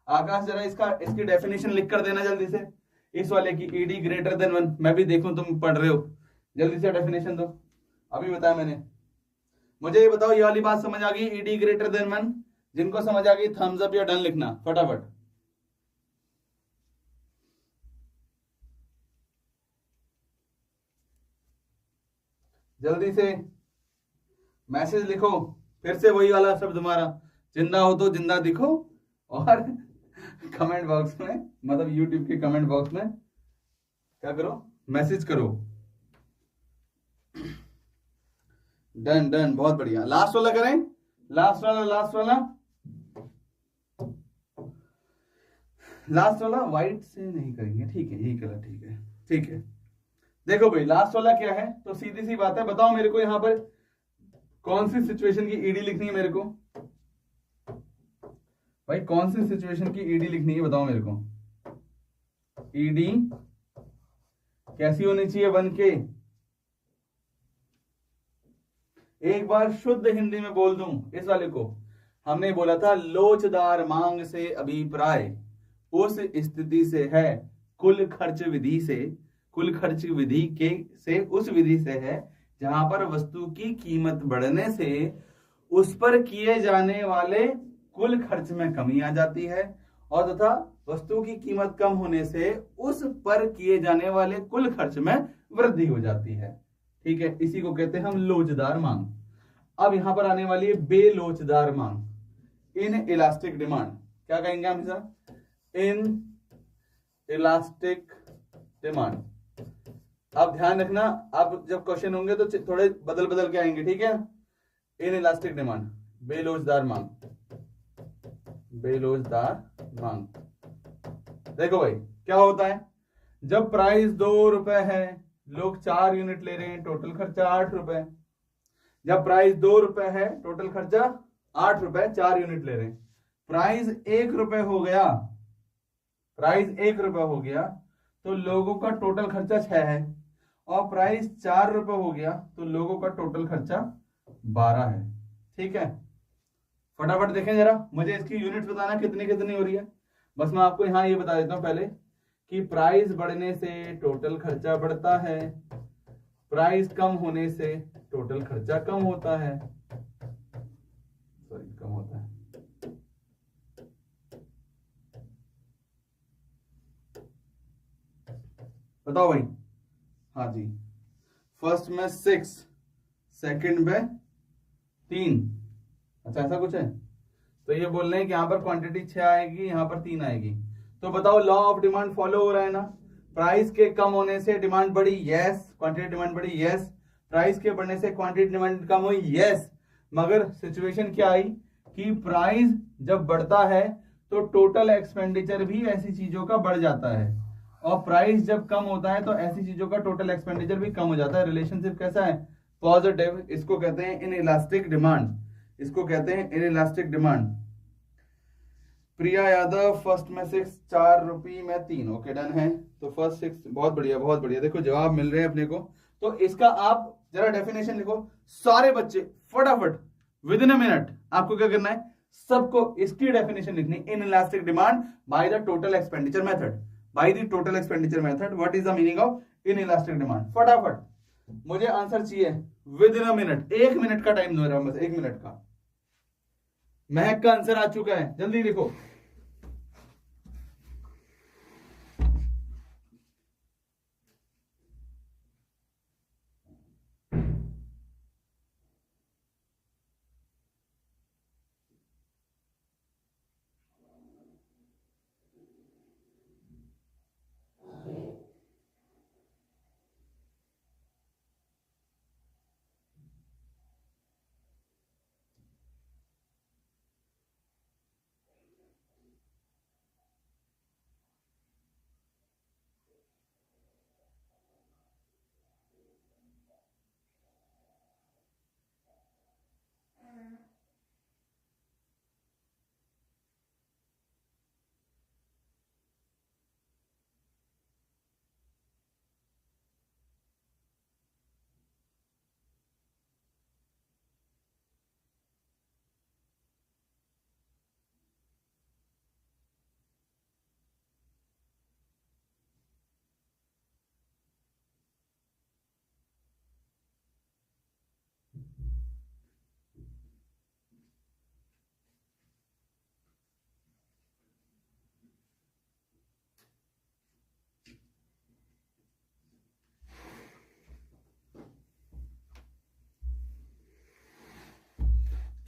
Speaker 1: आकाश जरा इसका इसकी डेफिनेशन लिख कर देना जल्दी से, इस वाले की, ईडी ग्रेटर देन वन, मैं भी देखूं तुम पढ़ रहे हो, जल्दी से डेफिनेशन दो। अभी बताया मैंने, मुझे ये बताओ, ये वाली बात समझ आ गई, ईडी ग्रेटर देन वन? जिनको समझ आ गई थम्स अप या डन लिखना फटाफट, जल्दी से मैसेज लिखो। फिर से वही वाला शब्द हमारा, जिंदा हो तो जिंदा दिखो, और कमेंट बॉक्स में, मतलब यूट्यूब के कमेंट बॉक्स में क्या करो, मैसेज करो। डन डन, बहुत बढ़िया। लास्ट वाला करें, लास्ट वाला, लास्ट वाला, लास्ट वाला व्हाइट से नहीं करेंगे, ठीक है, यही कलर ठीक है, ठीक है। देखो भाई लास्ट वाला क्या है, तो सीधी सी बात है, बताओ मेरे को यहां पर कौन सी सिचुएशन की ईडी लिखनी है मेरे को, भाई कौन सी सिचुएशन की ईडी लिखनी है बताओ मेरे को। ईडी कैसी होनी चाहिए, वन के, एक बार शुद्ध हिंदी में बोल दूं इस वाले को, हमने बोला था लोचदार मांग से अभिप्राय उस स्थिति से है, कुल खर्च विधि से, कुल खर्च विधि के से उस विधि से है जहां पर वस्तु की कीमत बढ़ने से उस पर किए जाने वाले कुल खर्च में कमी आ जाती है, और तथा वस्तु की कीमत कम होने से उस पर किए जाने वाले कुल खर्च में वृद्धि हो जाती है, ठीक है, इसी को कहते हैं हम लोचदार मांग। अब यहां पर आने वाली है बेलोचदार मांग, इन इलास्टिक डिमांड, क्या कहेंगे हम इसे, इन इलास्टिक डिमांड। अब ध्यान रखना, अब जब क्वेश्चन होंगे तो थोड़े बदल बदल के आएंगे, ठीक है। इन इलास्टिक डिमांड, बेलोचदार मांग, बेलोचदार मांग। देखो भाई क्या होता है, जब प्राइस 2 रुपए है, लोग 4 यूनिट ले रहे हैं, टोटल खर्चा 8 रुपए। जब प्राइस 2 रुपए है, टोटल खर्चा 8 रुपए, 4 यूनिट ले रहे हैं, प्राइस 1 रुपए हो गया, प्राइस 1 रुपए हो गया तो लोगों का टोटल खर्चा 6 है, और प्राइस 4 रुपए हो गया तो लोगों का टोटल खर्चा 12 है, ठीक है। फटाफट देखें जरा, मुझे इसकी यूनिट बताना कितनी कितनी हो रही है। बस मैं आपको यहां ये बता देता हूं पहले कि प्राइस बढ़ने से टोटल खर्चा बढ़ता है, प्राइस कम होने से टोटल खर्चा कम होता है, सॉरी कम होता है। बताओ भाई, हाँ जी, फर्स्ट में 6, सेकंड में 3, अच्छा ऐसा कुछ है, तो ये बोल रहे हैं कि यहां पर क्वांटिटी 6 आएगी, यहां पर 3 आएगी, तो बताओ लॉ ऑफ डिमांड फॉलो हो रहा है ना, प्राइस के कम होने से डिमांड बढ़ी, यस, क्वांटिटी डिमांड बढ़ी, यस, प्राइस के बढ़ने से क्वांटिटी डिमांड कम हुई, यस, मगर सिचुएशन क्या आई कि प्राइस जब बढ़ता है तो टोटल एक्सपेंडिचर भी ऐसी चीजों का बढ़ जाता है, और प्राइस जब कम होता है तो ऐसी चीजों का टोटल एक्सपेंडिचर भी कम हो जाता है। रिलेशनशिप कैसा है, पॉजिटिव, इसको कहते हैं इन इलास्टिक डिमांड, इसको कहते हैं in elastic demand. Priya Yadav first में 6, 4 रुपये में 3, ओके डन है, तो फर्स्ट 6, बहुत बढ़िया बहुत बढ़िया, देखो जवाब मिल रहे हैं अपने को। तो इसका आप जरा डेफिनेशन लिखो सारे बच्चे फटाफट, विद इन अ मिनट आपको क्या करना है, सबको इसकी डेफिनेशन लिखनी, in elastic demand by the total expenditure method, by the total expenditure method, what is the meaning of in elastic demand. फटाफट मुझे आंसर चाहिए with in a minute, 1 minute का टाइम दो रहा हूं, बस 1 मिनट का। महक का आंसर आ चुका है, जल्दी लिखो।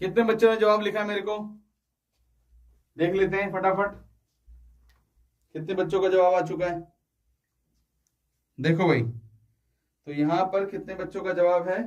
Speaker 1: कितने बच्चों ने जवाब लिखा है मेरे को देख लेते हैं फटाफट, कितने बच्चों का जवाब आ चुका है। देखो भाई, तो यहां पर कितने बच्चों का जवाब है,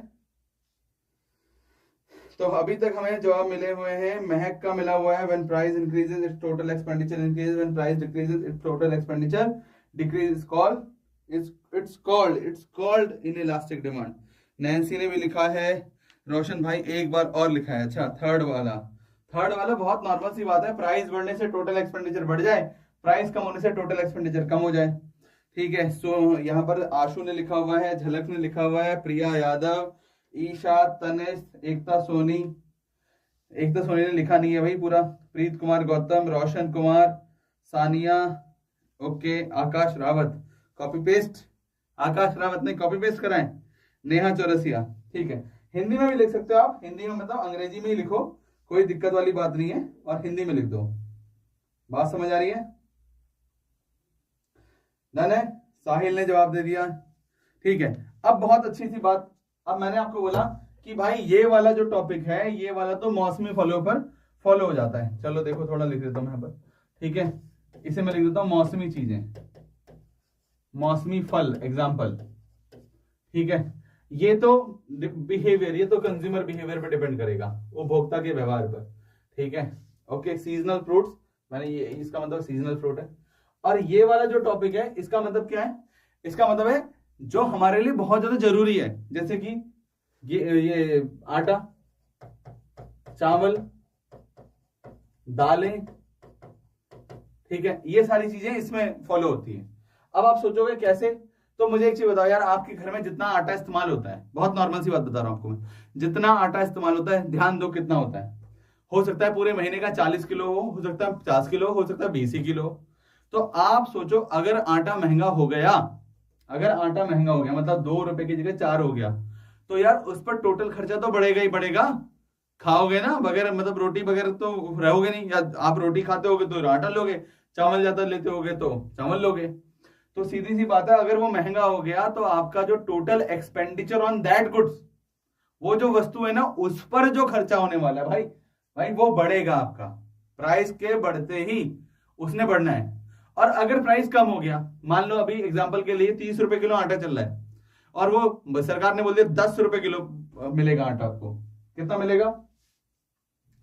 Speaker 1: तो अभी तक हमें जवाब मिले हुए हैं। महक का मिला हुआ है when price increases it's total expenditure increases, when price decreases it's total expenditure decrease, it's called in elastic demand. Nancy ने भी लिखा है, रोशन भाई एक बार और लिखा है। अच्छा, थर्ड वाला बहुत नॉर्मल सी बात है, प्राइस बढ़ने से टोटल एक्सपेंडिचर बढ़ जाए, प्राइस कम होने से टोटल एक्सपेंडिचर कम हो जाए। ठीक है, सो यहाँ पर आशु ने लिखा हुआ है, झलक ने लिखा हुआ है, प्रिया यादव, ईशा, तनिष, एकता सोनी ने लिखा नहीं है भाई पूरा, प्रीत कुमार गौतम, रोशन कुमार, सानिया, ओके, आकाश रावत कॉपी पेस्ट, आकाश रावत ने कॉपी पेस्ट करा है, नेहा चौरसिया। ठीक है, हिंदी में भी लिख सकते हो आप, हिंदी में मतलब अंग्रेजी में ही लिखो, कोई दिक्कत वाली बात नहीं है, और हिंदी में लिख दो। बात समझ आ रही है? डन है, साहिल ने जवाब दे दिया। ठीक है, अब बहुत अच्छी सी बात, अब मैंने आपको बोला कि भाई ये वाला जो टॉपिक है, ये वाला तो मौसमी फलों पर फॉलो हो जाता है। चलो देखो, थोड़ा लिख देता हूं यहाँ पर। ठीक है, इसे मैं लिख देता हूं मौसमी चीजें, मौसमी फल एग्जाम्पल। ठीक है, ये तो बिहेवियर, ये तो कंज्यूमर बिहेवियर पर डिपेंड करेगा, उपभोक्ता के व्यवहार पर। ठीक है, ओके, सीजनल फ्रूट्स, मैंने ये, इसका मतलब सीजनल फ्रूट है। और ये वाला जो टॉपिक है, इसका मतलब क्या है, इसका मतलब है जो हमारे लिए बहुत ज्यादा जरूरी है, जैसे कि ये आटा, चावल, दालें। ठीक है, ये सारी चीजें इसमें फॉलो होती है। अब आप सोचोगे कैसे, तो मुझे एक चीज बताओ यार, आपके घर में जितना आटा इस्तेमाल होता है, बहुत नॉर्मल सी बात बता रहा हूं आपको मैं, जितना आटा इस्तेमाल होता है, ध्यान दो कितना होता है। हो सकता है पूरे महीने का 40 किलो हो सकता है 50 किलो हो सकता है 20 ही किलो। तो आप सोचो, अगर आटा महंगा हो गया, मतलब 2 रुपए की जगह 4 हो गया, तो यार उस पर टोटल खर्चा तो बढ़ेगा ही बढ़ेगा। खाओगे ना बगैर, मतलब रोटी बगैर तो रहोगे नहीं, या आप रोटी खाते होगे तो आटा लोगे, चावल ज्यादा लेते होगे तो चावल लोगे। तो सीधी सी बात है, अगर वो महंगा हो गया तो आपका जो total expenditure on that goods, वो जो वस्तु है ना, उस पर जो खर्चा होने वाला है भाई वो बढ़ेगा। आपका प्राइस के बढ़ते ही उसने बढ़ना है। और अगर प्राइस कम हो गया, मान लो अभी एग्जांपल के लिए 30 रुपए किलो आटा चल रहा है, और वो सरकार ने बोल दिया 10 रुपए किलो मिलेगा आटा, आपको कितना मिलेगा,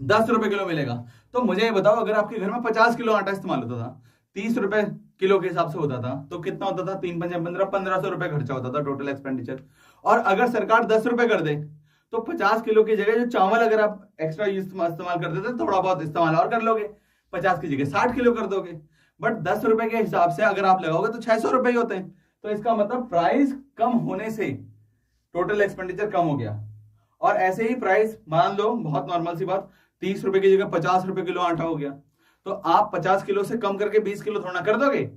Speaker 1: 10 रुपए किलो मिलेगा। तो मुझे ये बताओ, अगर आपके घर में 50 किलो आटा इस्तेमाल होता था, 30 रुपए किलो के हिसाब से होता था, तो कितना होता था, 3 पंजे 15, 1500 रुपए खर्चा होता था टोटल एक्सपेंडिचर। और अगर सरकार 10 रुपए कर दे, तो 50 किलो की जगह जो चावल अगर आप एक्स्ट्रा इस्तेमाल करते थे, थोड़ा बहुत इस्तेमाल और कर लोगे, 50 की जगह 60 किलो कर दोगे। बट 10 रुपए के हिसाब से अगर आप लगाओगे तो 600 रुपए ही होते हैं। तो इसका मतलब प्राइस कम होने से टोटल एक्सपेंडिचर कम हो गया। और ऐसे ही प्राइस, मान लो बहुत नॉर्मल सी बात, 30 रुपए की जगह 50 रुपए किलो आटा हो गया, तो आप 50 किलो से कम करके 20 किलो थोड़ा कर दोगे,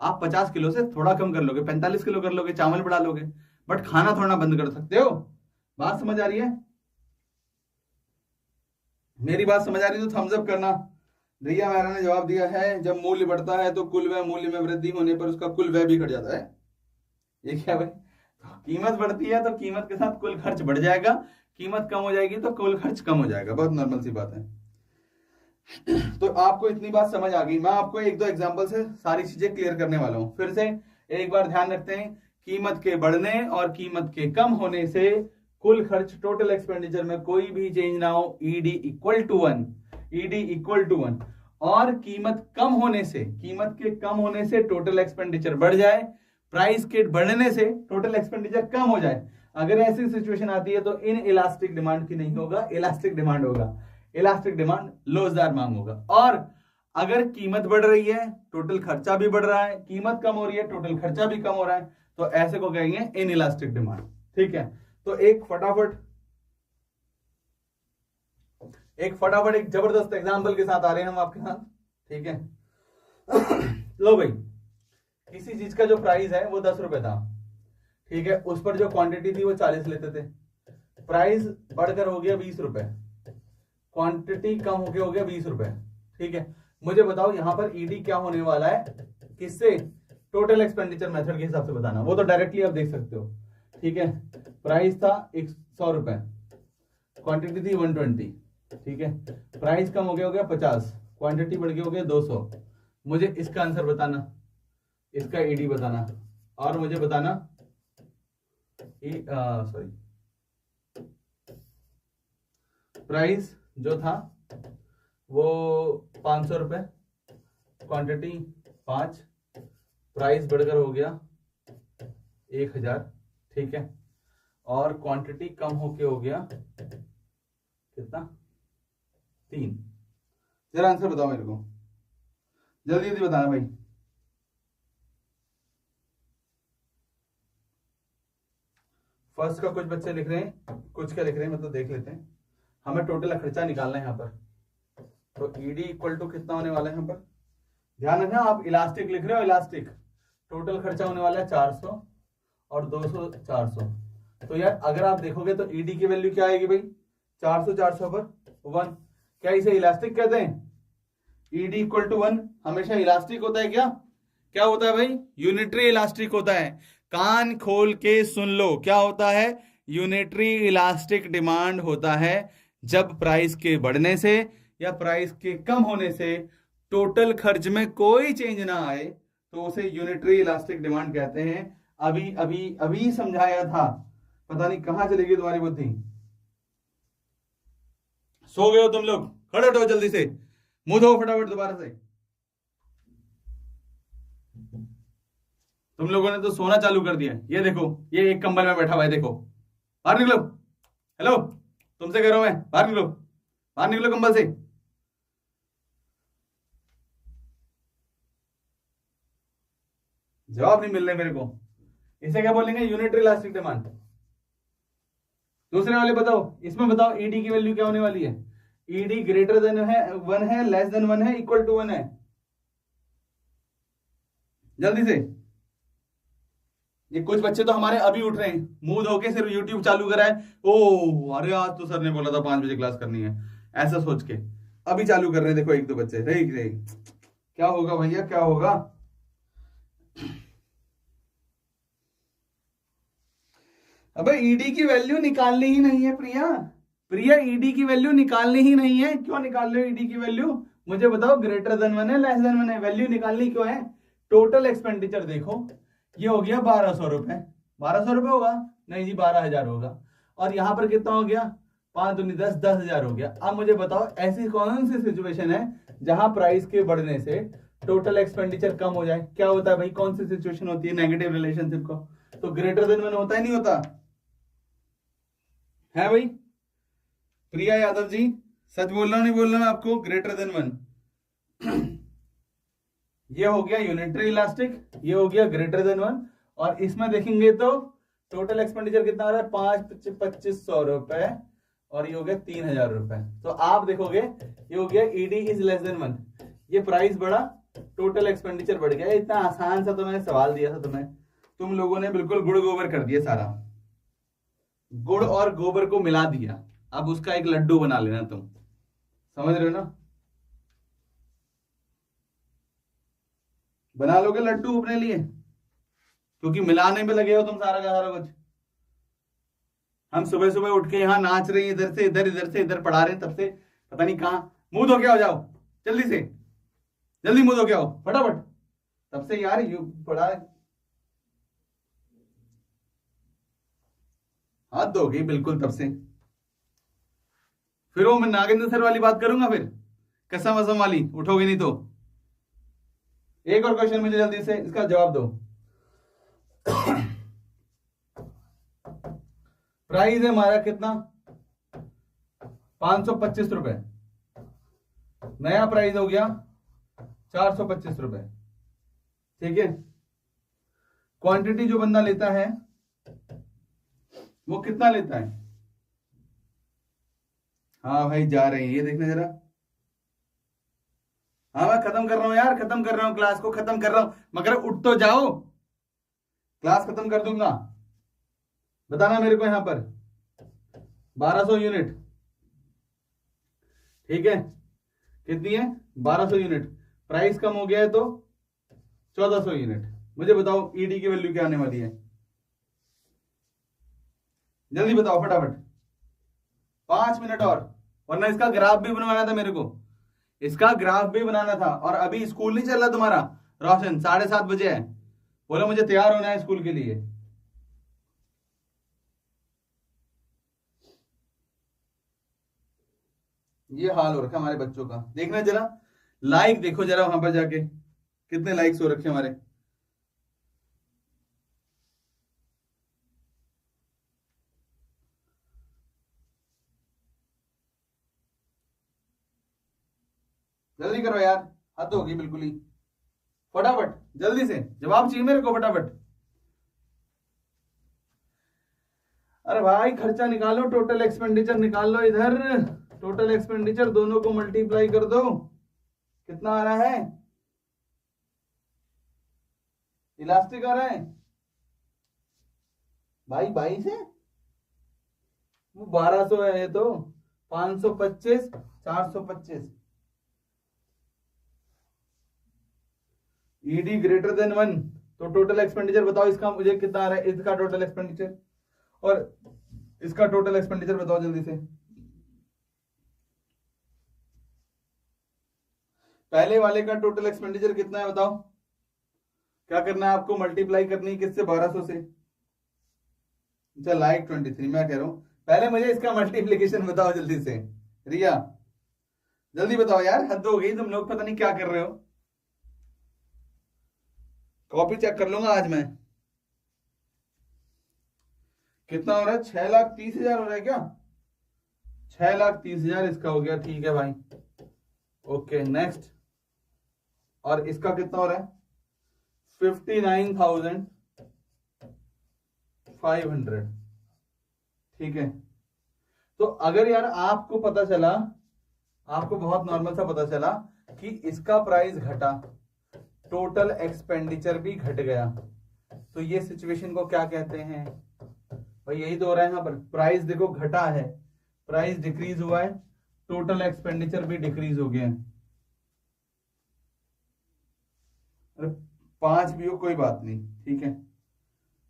Speaker 1: आप 50 किलो से थोड़ा कम कर लोगे, 45 किलो कर लोगे, चावल बढ़ा लोगे, बट खाना थोड़ा बंद कर सकते हो। बात समझ आ रही है? मेरी बात समझ आ रही है तो थम्स अप करना। रिया मेहरा ने जवाब दिया है, जब मूल्य बढ़ता है तो कुल व्यय, मूल्य में वृद्धि होने पर उसका कुल व्यय भी घट जाता है। ये क्या भाई, कीमत बढ़ती है तो कीमत के साथ कुल खर्च बढ़ जाएगा, कीमत कम हो जाएगी तो कुल खर्च कम हो जाएगा, बहुत नॉर्मल सी बात है। तो आपको इतनी बात समझ आ गई। मैं आपको 1-2 एग्जांपल से सारी चीजें क्लियर करने वाला हूं। फिर से एक बार ध्यान रखते हैं, कीमत के बढ़ने और कीमत के कम होने से कुल खर्च, टोटल एक्सपेंडिचर में कोई भी चेंज ना हो, ईडी इक्वल टू 1, और कीमत कम होने से, कीमत के कम होने से टोटल एक्सपेंडिचर बढ़ जाए, प्राइस के बढ़ने से टोटल एक्सपेंडिचर कम हो जाए। अगर ऐसी सिचुएशन आती है तो इन इलास्टिक डिमांड की नहीं होगा, इलास्टिक डिमांड होगा। इलास्टिक डिमांड लोचदार मांग होगा। और अगर कीमत बढ़ रही है, टोटल खर्चा भी बढ़ रहा है, कीमत कम हो रही है, टोटल खर्चा भी कम हो रहा है, तो ऐसे को कहेंगे इन इलास्टिक डिमांड। ठीक है, तो एक फटाफट एक जबरदस्त एग्जांपल के साथ आ रहे हैं हम आपके साथ। ठीक है, लो भाई, किसी चीज का जो प्राइस है वो 10 रुपए था, ठीक है, उस पर जो क्वांटिटी थी वो 40 लेते थे, प्राइस बढ़कर हो गया 20 रुपए, क्वांटिटी कम होके हो गया 20 रुपए। ठीक है, मुझे बताओ यहां पर ईडी क्या होने वाला है, किससे, टोटल एक्सपेंडिचर मेथड के हिसाब से बताना, वो तो डायरेक्टली आप देख सकते हो। ठीक है, प्राइस था 100 रुपए, क्वांटिटी थी 120, ठीक है, प्राइस कम हो गया 50, क्वांटिटी बढ़ गया हो गया 200। मुझे इसका आंसर बताना, इसका ईडी बताना, और मुझे बताना सॉरी प्राइस जो था वो 500 रुपए, क्वांटिटी 5, प्राइस बढ़कर हो गया 1000, ठीक है, और क्वांटिटी कम होके हो गया कितना 3। जरा आंसर बताओ मेरे को, जल्दी जल्दी बताना भाई। फर्स्ट का कुछ बच्चे लिख रहे हैं, कुछ क्या लिख रहे हैं मतलब देख लेते हैं। हमें टोटल खर्चा निकालना है यहाँ पर, तो ईडी इक्वल टू कितना होने वाला है यहाँ पर, ध्यान रखना आप इलास्टिक लिख रहे हो, इलास्टिक टोटल खर्चा होने वाला है 400 और 200 400। तो यार अगर आप देखोगे तो ईडी की वैल्यू क्या आएगी भाई, 400 400 पर 1। क्या इसे इलास्टिक कहते हैं? ईडी इक्वल टू 1 हमेशा इलास्टिक होता है क्या? क्या होता है भाई? यूनिटरी इलास्टिक होता है। कान खोल के सुन लो, क्या होता है? यूनिटरी इलास्टिक डिमांड होता है। जब प्राइस के बढ़ने से या प्राइस के कम होने से टोटल खर्च में कोई चेंज ना आए तो उसे यूनिटरी इलास्टिक डिमांड कहते हैं। अभी अभी अभी समझाया था, पता नहीं कहां चली गई तुम्हारी बुद्धि। सो गए हो तुम लोग? खड़े उठो जल्दी से, मुंह धो फटाफट दोबारा से। तुम लोगों ने तो सोना चालू कर दिया। ये देखो, ये एक कंबल में बैठा हुआ है, देखो। बाहर निकलो। हेलो, तुमसे कह रहा हूं मैं, बाहर निकलो, बाहर निकलो कंबल से। जवाब नहीं मिल रहे मेरे को। इसे क्या बोलेंगे? Unitary elastic demand. दूसरे वाले बताओ, इसमें बताओ ईडी की वैल्यू क्या होने वाली है? ईडी ग्रेटर देन है 1 है, लेस देन 1 है, इक्वल टू 1 है? जल्दी से। ये कुछ बच्चे तो हमारे अभी उठ रहे हैं, मुंह धो के सिर्फ यूट्यूब चालू करा है। ओ अरे आज तो सर ने बोला था 5 बजे क्लास करनी है, ऐसा सोच के अभी चालू कर रहे हैं। देखो एक दो बच्चे, रे क्या होगा भैया, क्या होगा? अबे ईडी की वैल्यू निकालनी ही नहीं है प्रिया। प्रिया ईडी की वैल्यू निकालनी ही नहीं है। क्यों निकाल रहे हो ईडी की वैल्यू? मुझे बताओ, ग्रेटर देन 1 है, लेस देन 1 है, वैल्यू निकालनी क्यों है? टोटल एक्सपेंडिचर देखो, ये हो गया 1200 रुपए। 1200 रुपए होगा? नहीं जी, 12,000 होगा। और यहां पर कितना हो गया? 5 दूनी 10, 10,000 हो गया। अब मुझे बताओ, ऐसी कौन सी सिचुएशन है जहां प्राइस के बढ़ने से टोटल एक्सपेंडिचर कम हो जाए? क्या होता है भाई? कौन सी सिचुएशन होती है नेगेटिव रिलेशनशिप को? तो ग्रेटर देन 1 होता है, नहीं होता है भाई? प्रिया यादव जी, सच बोलना नहीं बोलना मैं आपको? ग्रेटर देन 1 ये हो गया यूनिटरी इलास्टिक, ये हो गया ग्रेटर देन 1। और इसमें देखेंगे तो टोटल एक्सपेंडिचर कितना आ रहा है? 2500 रुपए, और ये हो गया 3000 रुपए। तो आप देखोगे ये हो गया ईडी इज लेस देन 1, ये प्राइस बढ़ा, टोटल एक्सपेंडिचर बढ़ गया। इतना आसान सा तो मैंने सवाल दिया था तुम्हें, तुम लोगों ने बिल्कुल गुड़ गोबर कर दिया सारा। गुड़ और गोबर को मिला दिया, अब उसका एक लड्डू बना लेना तुम। समझ रहे हो ना? बना लोगे लड्डू अपने लिए, क्योंकि मिलाने में लगे हो तुम सारा का सारा कुछ। हम सुबह सुबह उठ के यहाँ नाच रहे हैं, इधर से इधर, इधर से इधर पढ़ा रहे हैं, तब से पता नहीं कहां। मुंह धो के आओ, जाओ जल्दी से, जल्दी मुंह धो के आओ फटाफट। तब से यार यू पढ़ा है, हाथ धोगे बिल्कुल तब से। फिर वो मैं नागेंद्र सर वाली बात करूंगा, फिर कसम वसम वाली उठोगे नहीं तो। एक और क्वेश्चन मुझे जल्दी से इसका जवाब दो। प्राइस है हमारा कितना? 525 रुपए। नया प्राइस हो गया 425 रुपए, ठीक है। क्वांटिटी जो बंदा लेता है वो कितना लेता है? हाँ भाई जा रहे हैं, ये देखना जरा। हाँ मैं खत्म कर रहा हूं यार, खत्म कर रहा हूं, क्लास को खत्म कर रहा हूं, मगर उठ तो जाओ, क्लास खत्म कर दूंगा। बताना मेरे को यहां पर 1200 यूनिट, ठीक है। कितनी है? 1200 यूनिट। प्राइस कम हो गया है तो 1400 यूनिट। मुझे बताओ ईडी की वैल्यू क्या आने वाली है? जल्दी बताओ फटाफट, 5 मिनट और। वरना इसका ग्राफ भी बनवाना था मेरे को, इसका ग्राफ भी बनाना था। और अभी स्कूल नहीं चल रहा तुम्हारा रोशन, 7:30 बजे है, बोलो मुझे तैयार होना है स्कूल के लिए। ये हाल हो रखा हमारे बच्चों का। देखना जरा लाइक, देखो जरा वहां पर जाके कितने लाइक्स हो रखे हमारे। जल्दी करो यार, हद होगी बिल्कुल ही। फटाफट जल्दी से जवाब चाहिए मेरे को, फटाफट। अरे भाई खर्चा निकालो, टोटल एक्सपेंडिचर निकाल लो इधर, टोटल एक्सपेंडिचर दोनों को मल्टीप्लाई कर दो, कितना आ रहा है? इलास्टिक आ रहा है भाई 22 है, वो 1200 है ये तो, 525 425। ईडी ग्रेटर देन 1, तो टोटल एक्सपेंडिचर बताओ इसका मुझे कितना आ रहा है, इसका टोटल एक्सपेंडिचर और इसका टोटल एक्सपेंडिचर बताओ जल्दी से। पहले वाले का टोटल एक्सपेंडिचर कितना है बताओ, क्या करना है आपको, मल्टीप्लाई करनी है किससे, 1200 से। अच्छा लाइक 23, मैं कह रहा हूं पहले मुझे इसका मल्टीप्लीकेशन बताओ जल्दी से। रिया जल्दी बताओ यार, हद हो गई, तुम लोग पता नहीं क्या कर रहे हो। कॉपी चेक कर लूंगा आज मैं। कितना हो रहा है, 6,30,000 हो रहा है क्या? 6,30,000 इसका हो गया, ठीक है भाई, ओके नेक्स्ट। और इसका कितना हो रहा है, 59,500, ठीक है। तो अगर यार आपको पता चला, आपको बहुत नॉर्मल सा पता चला कि इसका प्राइस घटा, टोटल एक्सपेंडिचर भी घट गया, तो ये सिचुएशन को क्या कहते हैं भाई? यही तो हो रहा है यहाँ पर, प्राइस देखो घटा है, प्राइस डिक्रीज हुआ है, टोटल एक्सपेंडिचर भी डिक्रीज हो गया है। अरे 5 भी हो कोई बात नहीं, ठीक है।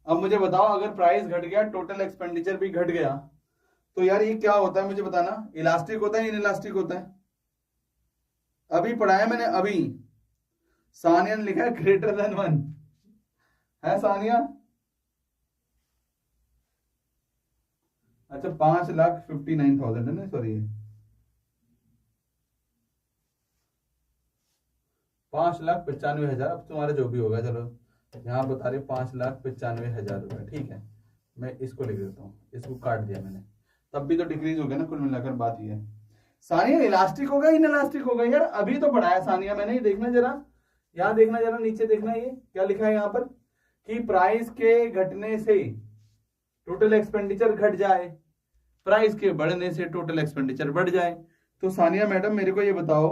Speaker 1: अब मुझे बताओ अगर प्राइस घट गया, टोटल एक्सपेंडिचर भी घट गया, तो यार ये क्या होता है मुझे बताना, इलास्टिक होता है इनइलास्टिक होता है? अभी पढ़ाया मैंने अभी, सानिया ने लिखा है ग्रेटर देन 1 है सानिया। अच्छा 5,59,000 है ना, सॉरी 5,95,000, अब तुम्हारा जो भी होगा, चलो यहाँ बता रहे 5,95,000 रुपए, ठीक है। मैं इसको लिख देता हूँ, इसको काट दिया मैंने, तब भी तो डिक्रीज हो गया ना, कुल मिलाकर बात ये है। सानिया इलास्टिक होगा इनइलास्टिक होगा यार, अभी तो पढ़ाया सानिया मैंने, देखना जरा, यहाँ देखना जरा, नीचे देखना, ये क्या लिखा है यहाँ पर कि प्राइस के घटने से टोटल एक्सपेंडिचर घट जाए, प्राइस के बढ़ने से टोटल एक्सपेंडिचर बढ़ जाए। तो सानिया मैडम मेरे को ये बताओ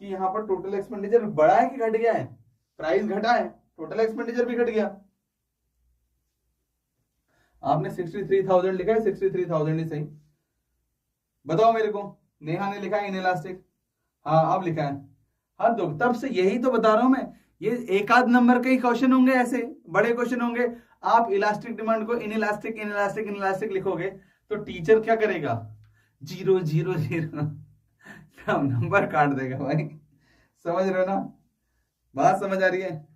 Speaker 1: कि यहाँ पर टोटल एक्सपेंडिचर बढ़ा है कि घट गया है? प्राइस घटा है, टोटल एक्सपेंडिचर भी घट गया। आपने 63,000 लिखा है, 63,000 ही सही, बताओ मेरे को। नेहा ने लिखा है इनइलास्टिक, हाँ अब लिखा है। हाँ तो तब से यही तो बता रहा हूं मैं, ये एक आध नंबर के ही क्वेश्चन होंगे, ऐसे बड़े क्वेश्चन होंगे। आप इलास्टिक डिमांड को इनइलास्टिक इनइलास्टिक इनइलास्टिक लिखोगे तो टीचर क्या करेगा, 0 0 0 नंबर काट देगा भाई, समझ रहे हो ना, बात समझ आ रही है?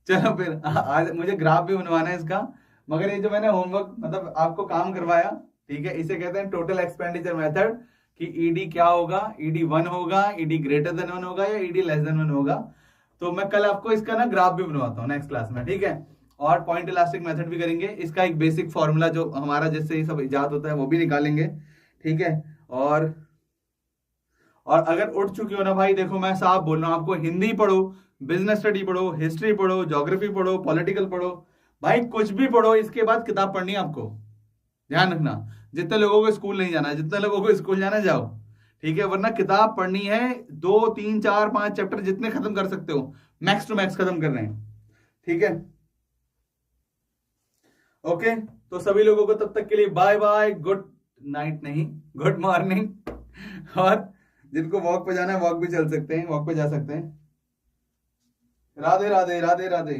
Speaker 1: चलो फिर आज मुझे ग्राफ भी बनवाना है इसका, मगर ये जो मैंने होमवर्क मतलब आपको काम करवाया, ठीक है, इसे कहते हैं टोटल एक्सपेंडिचर मेथड, कि ईडी क्या होगा, ईडी 1 होगा, ईडी ग्रेटर देन 1 होगा या ईडी लेस देन 1 होगा। तो मैं कल आपको इसका ना ग्राफ भी बनवाता हूँ नेक्स्ट क्लास में, ठीक है। और पॉइंट इलास्टिक मेथड भी करेंगे, इसका एक बेसिक फॉर्मूला जो हमारा जिससे ये सब इजाद होता है वो भी निकालेंगे, ठीक है। और अगर उठ चुके हो ना भाई, देखो मैं साफ बोल रहा हूँ आपको, हिंदी पढ़ो, बिजनेस स्टडी पढ़ो, हिस्ट्री पढ़ो, ज्योग्राफी पढ़ो, पॉलिटिकल पढ़ो, भाई कुछ भी पढ़ो, इसके बाद किताब पढ़नी है आपको, ध्यान रखना। जितने लोगों को स्कूल नहीं जाना, जितने लोगों को स्कूल जाना जाओ, ठीक है, वरना किताब पढ़नी है, 2 3 4 5 चैप्टर जितने खत्म कर सकते हो, मैक्स टू मैक्स खत्म कर रहे हैं, ठीक है। ओके, तो सभी लोगों को तब तक के लिए बाय बाय, गुड नाइट नहीं, गुड मॉर्निंग। और जिनको वॉक पे जाना है वॉक भी चल सकते हैं, वॉक पे जा सकते हैं। राधे राधे राधे राधे,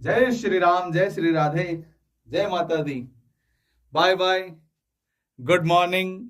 Speaker 1: जय श्री राम, जय श्री राधे, जय माता दी, बाय बाय, गुड मॉर्निंग।